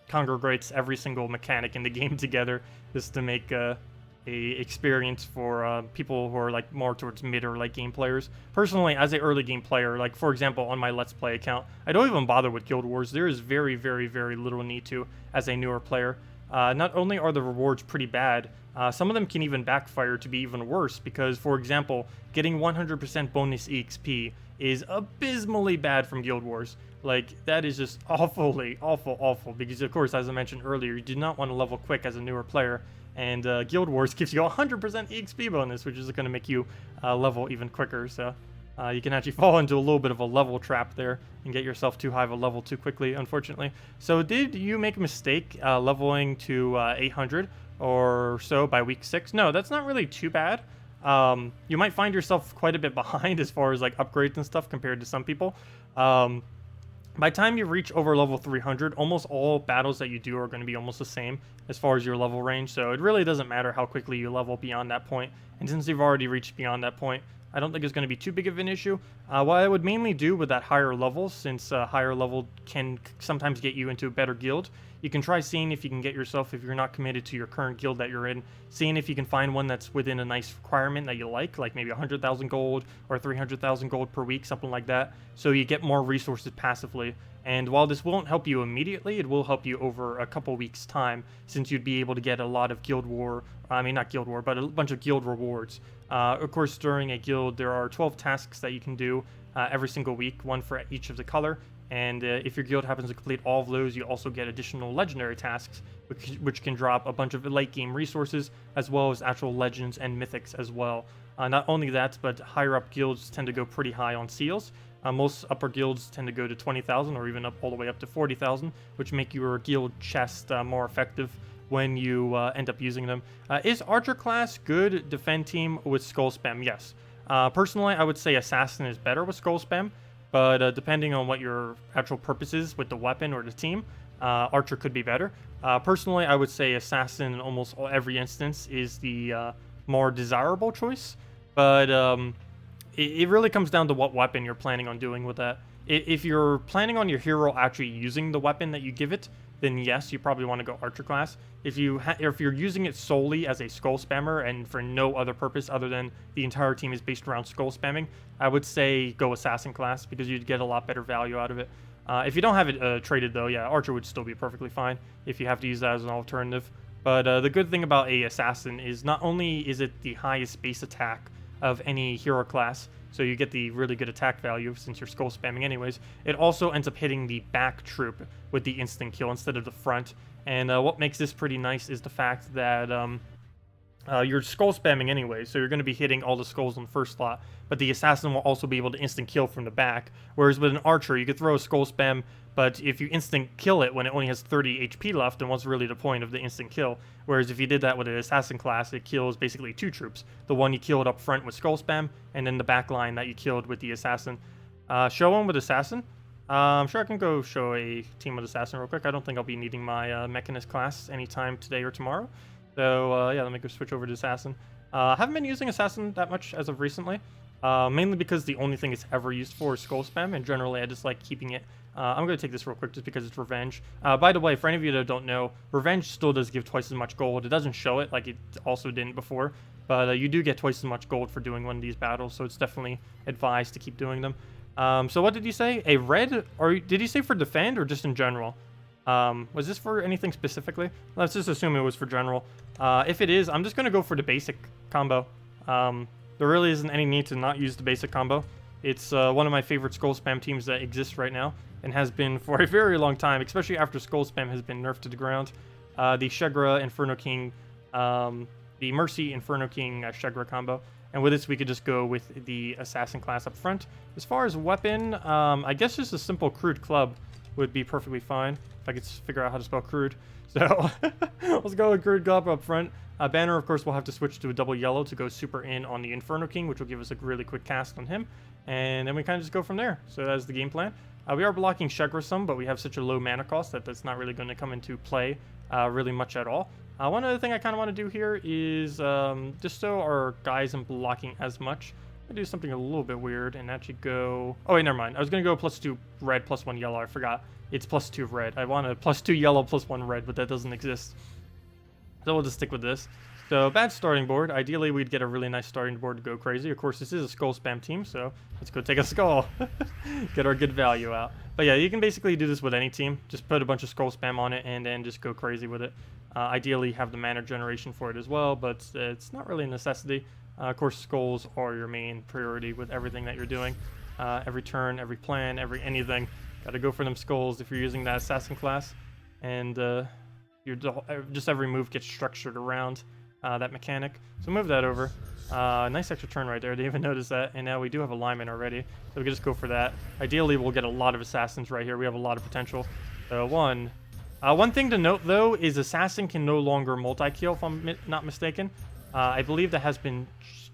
congregates every single mechanic in the game together just to make a experience for people who are like more towards mid or late game players. Personally, as an early game player, like for example on my Let's Play account, I don't even bother with Guild Wars. There is very, very, very little need to as a newer player. Not only are the rewards pretty bad, some of them can even backfire to be even worse because, for example, getting 100% bonus EXP is abysmally bad from Guild Wars. Like, that is just awful because, of course, as I mentioned earlier, you do not want to level quick as a newer player, and Guild Wars gives you 100% EXP bonus, which is going to make you level even quicker, so you can actually fall into a little bit of a level trap there and get yourself too high of a level too quickly, unfortunately. So did you make a mistake leveling to 800 or so by week 6? No, that's not really too bad. You might find yourself quite a bit behind as far as like upgrades and stuff compared to some people. By the time you reach over level 300, almost all battles that you do are going to be almost the same as far as your level range, so it really doesn't matter how quickly you level beyond that point. And since you've already reached beyond that point, I don't think it's going to be too big of an issue. What I would mainly do with that higher level, since higher level can sometimes get you into a better guild, you can try seeing if you can get yourself, if you're not committed to your current guild that you're in, seeing if you can find one that's within a nice requirement that you like maybe 100,000 gold or 300,000 gold per week, something like that, so you get more resources passively. And while this won't help you immediately, it will help you over a couple weeks' time, since you'd be able to get a lot of Guild War, not Guild War, but a bunch of guild rewards. Of course, during a guild, there are 12 tasks that you can do every single week, one for each of the color. And if your guild happens to complete all of those, you also get additional legendary tasks, which can drop a bunch of late game resources, as well as actual legends and mythics as well. Not only that, but higher up guilds tend to go pretty high on seals. Most upper guilds tend to go to 20,000 or even up all the way up to 40,000, which make your guild chest more effective when you end up using them. Is Archer class good defend team with Skull Spam? Yes. Personally, I would say Assassin is better with Skull Spam, but depending on what your actual purpose is with the weapon or the team, Archer could be better. Personally, I would say Assassin in almost every instance is the more desirable choice, but it really comes down to what weapon you're planning on doing with that. If you're planning on your hero actually using the weapon that you give it, then yes, you probably want to go Archer class. If you're using it solely as a skull spammer and for no other purpose other than the entire team is based around skull spamming, I would say go Assassin class because you'd get a lot better value out of it. If you don't have it traded though, yeah, Archer would still be perfectly fine if you have to use that as an alternative. But the good thing about a Assassin is not only is it the highest base attack of any hero class, so you get the really good attack value since you're skull spamming anyways, it also ends up hitting the back troop with the instant kill instead of the front. And what makes this pretty nice is the fact that you're skull spamming anyway, so you're going to be hitting all the skulls on the first slot, but the assassin will also be able to instant kill from the back, whereas with an archer, you could throw a skull spam, but if you instant kill it when it only has 30 HP left, then what's really the point of the instant kill? Whereas if you did that with an assassin class, it kills basically 2 troops. The one you killed up front with skull spam, and then the back line that you killed with the assassin. Show one with assassin. I'm sure I can go show a team with assassin real quick. I don't think I'll be needing my mechanist class anytime today or tomorrow. So yeah, let me go switch over to assassin. Haven't been using assassin that much as of recently, mainly because the only thing it's ever used for is skull spam, and generally I just like keeping it. I'm going to take this real quick just because it's revenge. By the way, for any of you that don't know, revenge still does give twice as much gold. It doesn't show it like it also didn't before, but you do get twice as much gold for doing one of these battles, so it's definitely advised to keep doing them. So what did you say? A red? Or did you say for defend or just in general? Was this for anything specifically? Let's just assume it was for general. If it is, I'm just going to go for the basic combo. There really isn't any need to not use the basic combo. It's one of my favorite skull spam teams that exists right now, and has been for a very long time, especially after skull spam has been nerfed to the ground. The Shegra Inferno King, the Mercy Inferno King Shegra combo. And with this, we could just go with the assassin class up front. As far as weapon, I guess just a simple crude club would be perfectly fine. If I could figure out how to spell crude. So let's go with crude club up front. Banner, of course, we'll have to switch to a double yellow to go super in on the Inferno King, which will give us a really quick cast on him. And then we kind of just go from there. So that's the game plan. We are blocking Shegra some, but we have such a low mana cost that that's not really going to come into play really much at all. One other thing I kind of want to do here is, just so our guy isn't blocking as much, I'm going to do something a little bit weird and actually go... Oh, wait, never mind. I was going to go +2 red, +1 yellow. I forgot. It's +2 red. I want a +2 yellow, +1 red, but that doesn't exist. So we'll just stick with this. So, bad starting board. Ideally, we'd get a really nice starting board to go crazy. Of course, this is a skull spam team, so let's go take a skull. Get our good value out. But yeah, you can basically do this with any team. Just put a bunch of skull spam on it and then just go crazy with it. Ideally, have the mana generation for it as well, but it's not really a necessity. Of course, skulls are your main priority with everything that you're doing. Every turn, every plan, anything. Gotta go for them skulls if you're using that assassin class. And just every move gets structured around that mechanic. So move that over. Nice extra turn right there. I didn't even notice that. And now we do have alignment already. So we can just go for that. Ideally, we'll get a lot of assassins right here. We have a lot of potential. One thing to note, though, is assassin can no longer multi-kill, if I'm not mistaken. I believe that has been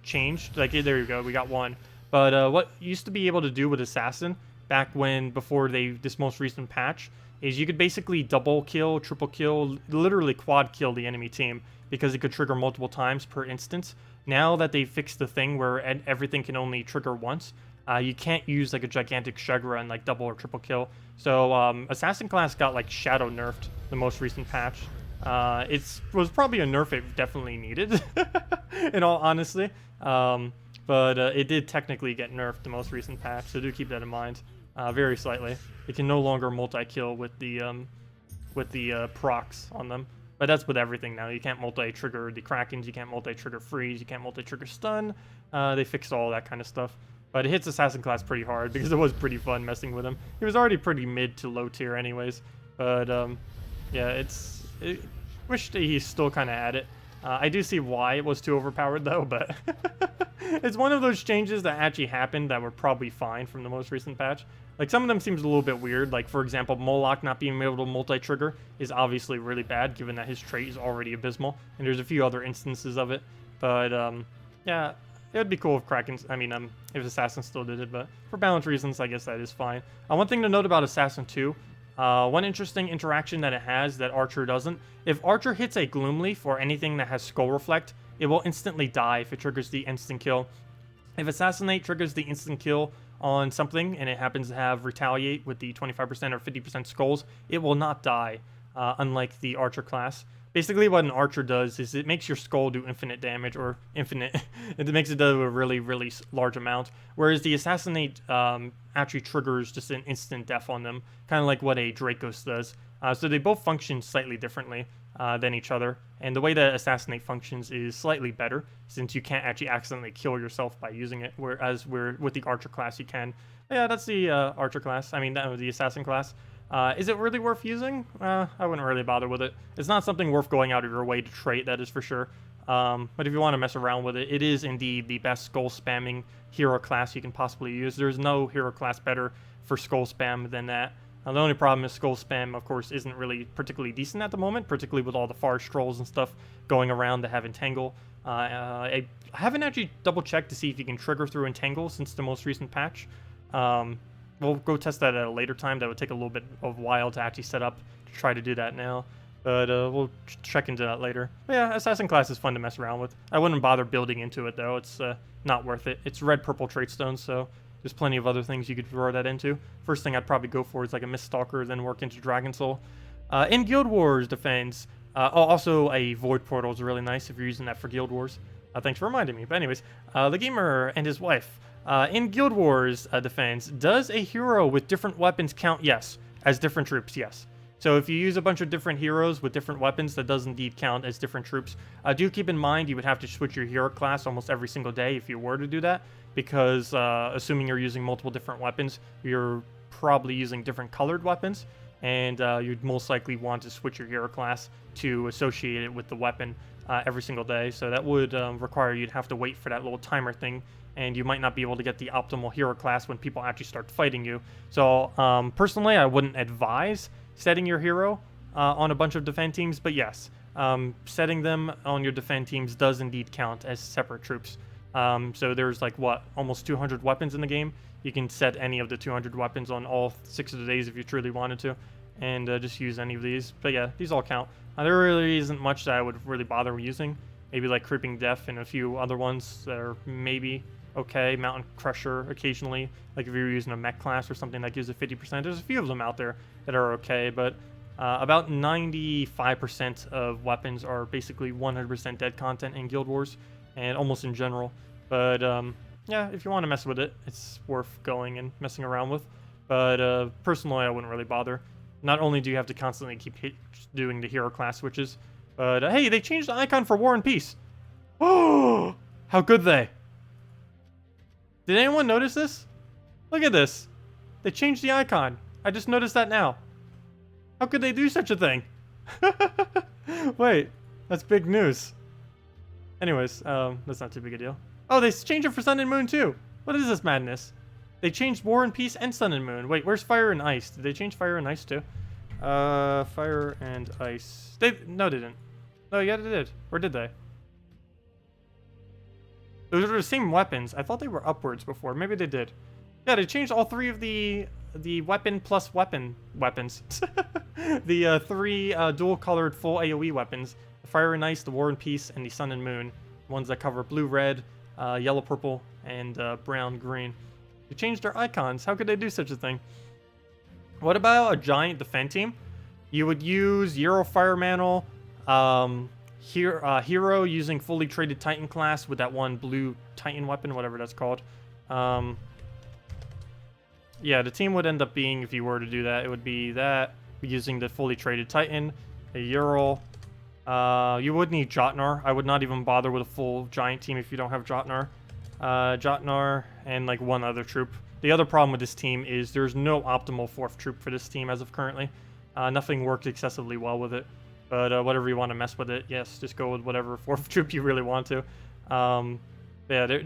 changed. Like, there you go. We got one. But what used to be able to do with assassin back before this most recent patch is you could basically double kill, triple kill, literally quad kill the enemy team because it could trigger multiple times per instance. Now that they fixed the thing where everything can only trigger once, you can't use like a gigantic Shegra and like double or triple kill. So assassin class got like shadow nerfed the most recent patch. It was probably a nerf it definitely needed, in all honesty. But it did technically get nerfed the most recent patch, so do keep that in mind. Very slightly. It can no longer multi-kill with the procs on them. But that's with everything now. You can't multi-trigger the Krakens, you can't multi-trigger freeze, you can't multi-trigger stun. They fixed all that kind of stuff. But it hits assassin class pretty hard because it was pretty fun messing with him. He was already pretty mid to low tier anyways. But yeah, wish that he's still kind of at it. I do see why it was too overpowered though, but it's one of those changes that actually happened that were probably fine from the most recent patch. Like, some of them seems a little bit weird. Like, for example, Moloch not being able to multi-trigger is obviously really bad, given that his trait is already abysmal. And there's a few other instances of it. But, yeah, it would be cool if if Assassin still did it. But for balance reasons, I guess that is fine. One thing to note about Assassin 2, one interesting interaction that it has that Archer doesn't. If Archer hits a Gloomleaf or anything that has Skull Reflect, it will instantly die if it triggers the instant kill. If Assassinate triggers the instant kill on something and it happens to have Retaliate with the 25% or 50% skulls, it will not die, unlike the Archer class. Basically, what an archer does is it makes your skull do infinite damage, or infinite. It makes it do a really, really large amount. Whereas the assassinate actually triggers just an instant death on them, kind of like what a Dracos does. So they both function slightly differently than each other. And the way that assassinate functions is slightly better, since you can't actually accidentally kill yourself by using it, whereas with the archer class you can. But yeah, that's the archer class. I mean, the assassin class. Is it really worth using? I wouldn't really bother with it. It's not something worth going out of your way to trait, that is for sure. But if you want to mess around with it, it is indeed the best skull spamming hero class you can possibly use. There's no hero class better for skull spam than that. The only problem is skull spam, of course, isn't really particularly decent at the moment, particularly with all the forest trolls and stuff going around that have entangle. I haven't actually double-checked to see if you can trigger through entangle since the most recent patch. We'll go test that at a later time. That would take a little bit of a while to actually set up to try to do that now. But we'll check into that later. But yeah, Assassin class is fun to mess around with. I wouldn't bother building into it, though. It's not worth it. It's red-purple trait stones, so there's plenty of other things you could throw that into. First thing I'd probably go for is like a Mist Stalker, then work into Dragon Soul. In Guild Wars defense, also a Void Portal is really nice if you're using that for Guild Wars. Thanks for reminding me. But anyways, the gamer and his wife. In Guild Wars defense, does a hero with different weapons count? Yes. As different troops, yes. So if you use a bunch of different heroes with different weapons, that does indeed count as different troops. Do keep in mind you would have to switch your hero class almost every single day if you were to do that, because assuming you're using multiple different weapons, you're probably using different colored weapons, and you'd most likely want to switch your hero class to associate it with the weapon every single day. So that would require you'd have to wait for that little timer thing, and you might not be able to get the optimal hero class when people actually start fighting you. So personally, I wouldn't advise setting your hero on a bunch of defend teams, but yes, setting them on your defend teams does indeed count as separate troops. So there's like, what, almost 200 weapons in the game. You can set any of the 200 weapons on all 6 of the days if you truly wanted to, and just use any of these. But yeah, these all count. There really isn't much that I would really bother using. Maybe like Creeping Death and a few other ones that are maybe okay. Mountain Crusher occasionally, like if you're using a mech class or something that gives a 50%. There's a few of them out there that are okay, but about 95% of weapons are basically 100% dead content in Guild Wars, and almost in general. But yeah, if you want to mess with it, it's worth going and messing around with. But personally, I wouldn't really bother. Not only do you have to constantly keep doing the hero class switches, but hey, they changed the icon for War and Peace. Oh, how could they? Did anyone notice this? Look at this. They changed the icon. I just noticed that now. How could they do such a thing? Wait, that's big news. Anyways, that's not too big a deal. Oh, they changed it for Sun and Moon too. What is this madness? They changed War and Peace and Sun and Moon. Wait, where's Fire and Ice? Did they change Fire and Ice too? Fire and Ice. No, they didn't. No, yeah, they did. Or did they? Those are the same weapons. I thought they were upwards before. Maybe they did. Yeah, they changed all 3 of the weapon plus weapons. The 3 dual-colored full AoE weapons. The Fire and Ice, the War and Peace, and the Sun and Moon. Ones that cover blue, red, yellow, purple, and brown, green. They changed their icons. How could they do such a thing? What about a giant defend team? You would use Euro Fire Mantle, hero using fully traded Titan class with that one blue Titan weapon, whatever that's called. Yeah, the team would end up being, if you were to do that, it would be that, using the fully traded Titan, a Ural. You would need Jotnar. I would not even bother with a full giant team if you don't have Jotnar. Jotnar and like one other troop. The other problem with this team is there's no optimal 4th troop for this team as of currently. Nothing worked excessively well with it. But whatever you want to mess with it, yes, just go with whatever 4th troop you really want to. Yeah,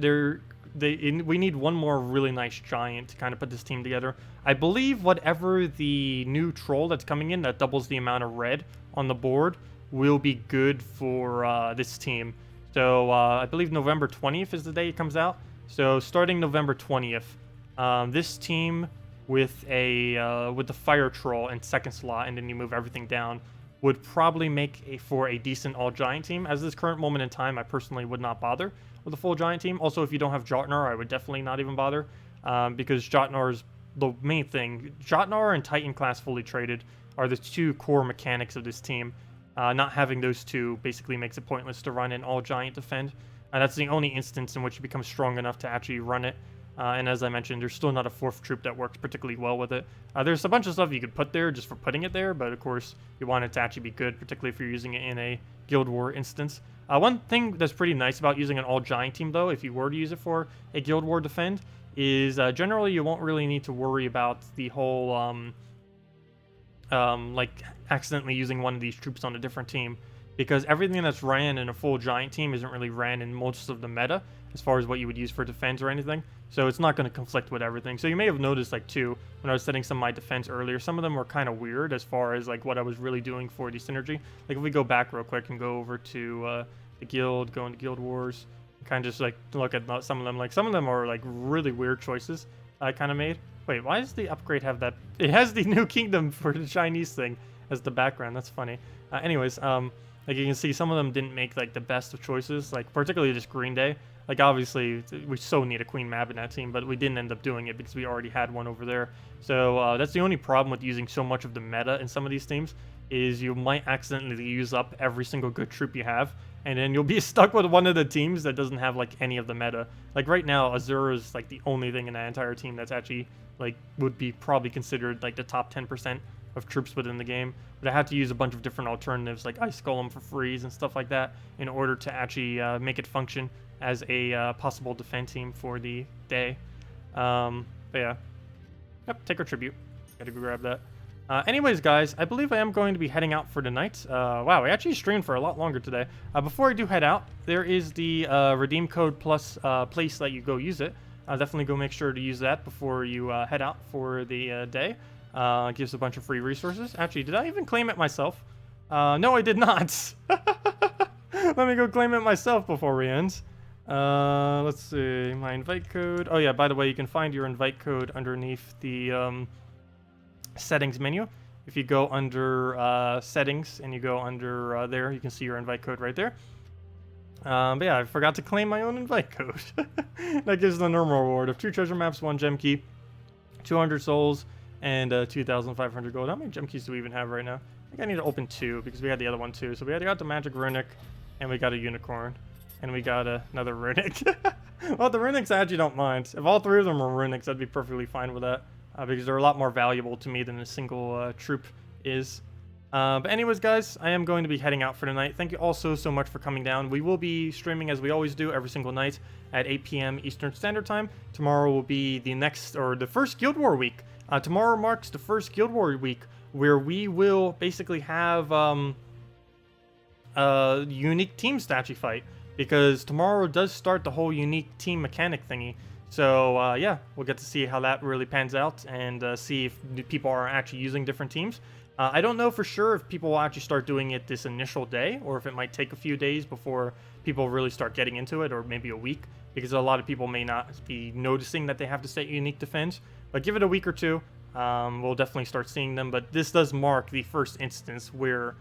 we need one more really nice giant to kind of put this team together. I believe whatever the new troll that's coming in that doubles the amount of red on the board will be good for this team. So I believe November 20th is the day it comes out. So starting November 20th, this team with the fire troll in 2nd slot, and then you move everything down, would probably make for a decent all-giant team. As this current moment in time, I personally would not bother with a full giant team. Also, if you don't have Jotnar, I would definitely not even bother, because Jotnar is the main thing. Jotnar and Titan class fully traded are the 2 core mechanics of this team. Not having those two basically makes it pointless to run an all-giant defend. That's the only instance in which you become strong enough to actually run it. And as I mentioned, there's still not a 4th troop that works particularly well with it. There's a bunch of stuff you could put there just for putting it there, but of course you want it to actually be good, particularly if you're using it in a Guild War instance. One thing that's pretty nice about using an all-giant team, though, if you were to use it for a Guild War defend, is generally you won't really need to worry about the whole, like, accidentally using one of these troops on a different team. Because everything that's ran in a full giant team isn't really ran in most of the meta, as far as what you would use for defense or anything. So it's not going to conflict with everything. So you may have noticed, like, too, when I was setting some of my defense earlier, some of them were kind of weird as far as, like, what I was really doing for the synergy. Like, if we go back real quick and go over to the guild, go into Guild Wars, kind of just, like, look at some of them. Like, some of them are, like, really weird choices I kind of made. Wait, why does the upgrade have that? It has the new kingdom for the Chinese thing as the background. That's funny. Anyways, like you can see, some of them didn't make like the best of choices, like particularly just Green Day. Like obviously we so need a queen map in that team, but we didn't end up doing it because we already had one over there. So that's the only problem with using so much of the meta in some of these teams, is you might accidentally use up every single good troop you have, and then you'll be stuck with one of the teams that doesn't have like any of the meta. Like right now, Azura is like the only thing in that entire team that's actually like would be probably considered like the top 10% of troops within the game, but I had to use a bunch of different alternatives like Ice Golem for freeze and stuff like that in order to actually make it function as a possible defense team for the day. But yeah, yep, take our tribute. Gotta go grab that. Anyways, guys, I believe I am going to be heading out for the night. Wow, I actually streamed for a lot longer today. Before I do head out, there is the redeem code plus place that you go use it. Definitely go make sure to use that before you head out for the day. Gives a bunch of free resources. Actually, did I even claim it myself? No, I did not. Let me go claim it myself before we end. Let's see, my invite code. Oh yeah, by the way, you can find your invite code underneath the settings menu. If you go under settings and you go under there, you can see your invite code right there. But yeah, I forgot to claim my own invite code. That gives the normal reward of 2 treasure maps, 1 gem key, 200 souls, and 2,500 gold. How many gem keys do we even have right now? I think I need to open 2 because we had the other one too. So we got the magic runic, and we got a unicorn, and we got another runic. Well, the runics I actually don't mind. If all 3 of them are runics, I'd be perfectly fine with that because they're a lot more valuable to me than a single troop is. But anyways, guys, I am going to be heading out for tonight. Thank you all so much for coming down. We will be streaming as we always do every single night at 8 p.m. Eastern Standard Time. Tomorrow will be the first Guild War week. Tomorrow marks the first Guild War week where we will basically have a unique team statue fight, because tomorrow does start the whole unique team mechanic thingy. So yeah, we'll get to see how that really pans out and see if people are actually using different teams. I don't know for sure if people will actually start doing it this initial day, or if it might take a few days before people really start getting into it, or maybe a week, because a lot of people may not be noticing that they have to set unique defense. But give it a week or two, we'll definitely start seeing them. But this does mark the first instance where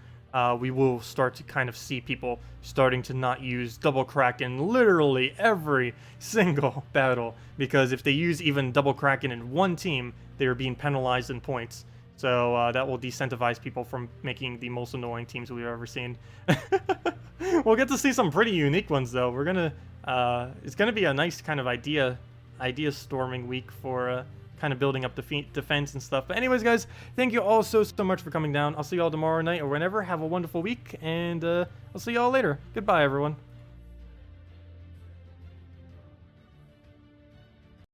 we will start to kind of see people starting to not use double kraken in literally every single battle, because if they use even double kraken in one team, they are being penalized in points. So that will decentivize people from making the most annoying teams we've ever seen. We'll get to see some pretty unique ones, though. We're gonna, it's gonna be a nice kind of idea storming week for kind of building up defense and stuff. But anyways, guys, thank you all so much for coming down. I'll see you all tomorrow night or whenever. Have a wonderful week, and I'll see you all later. Goodbye, everyone.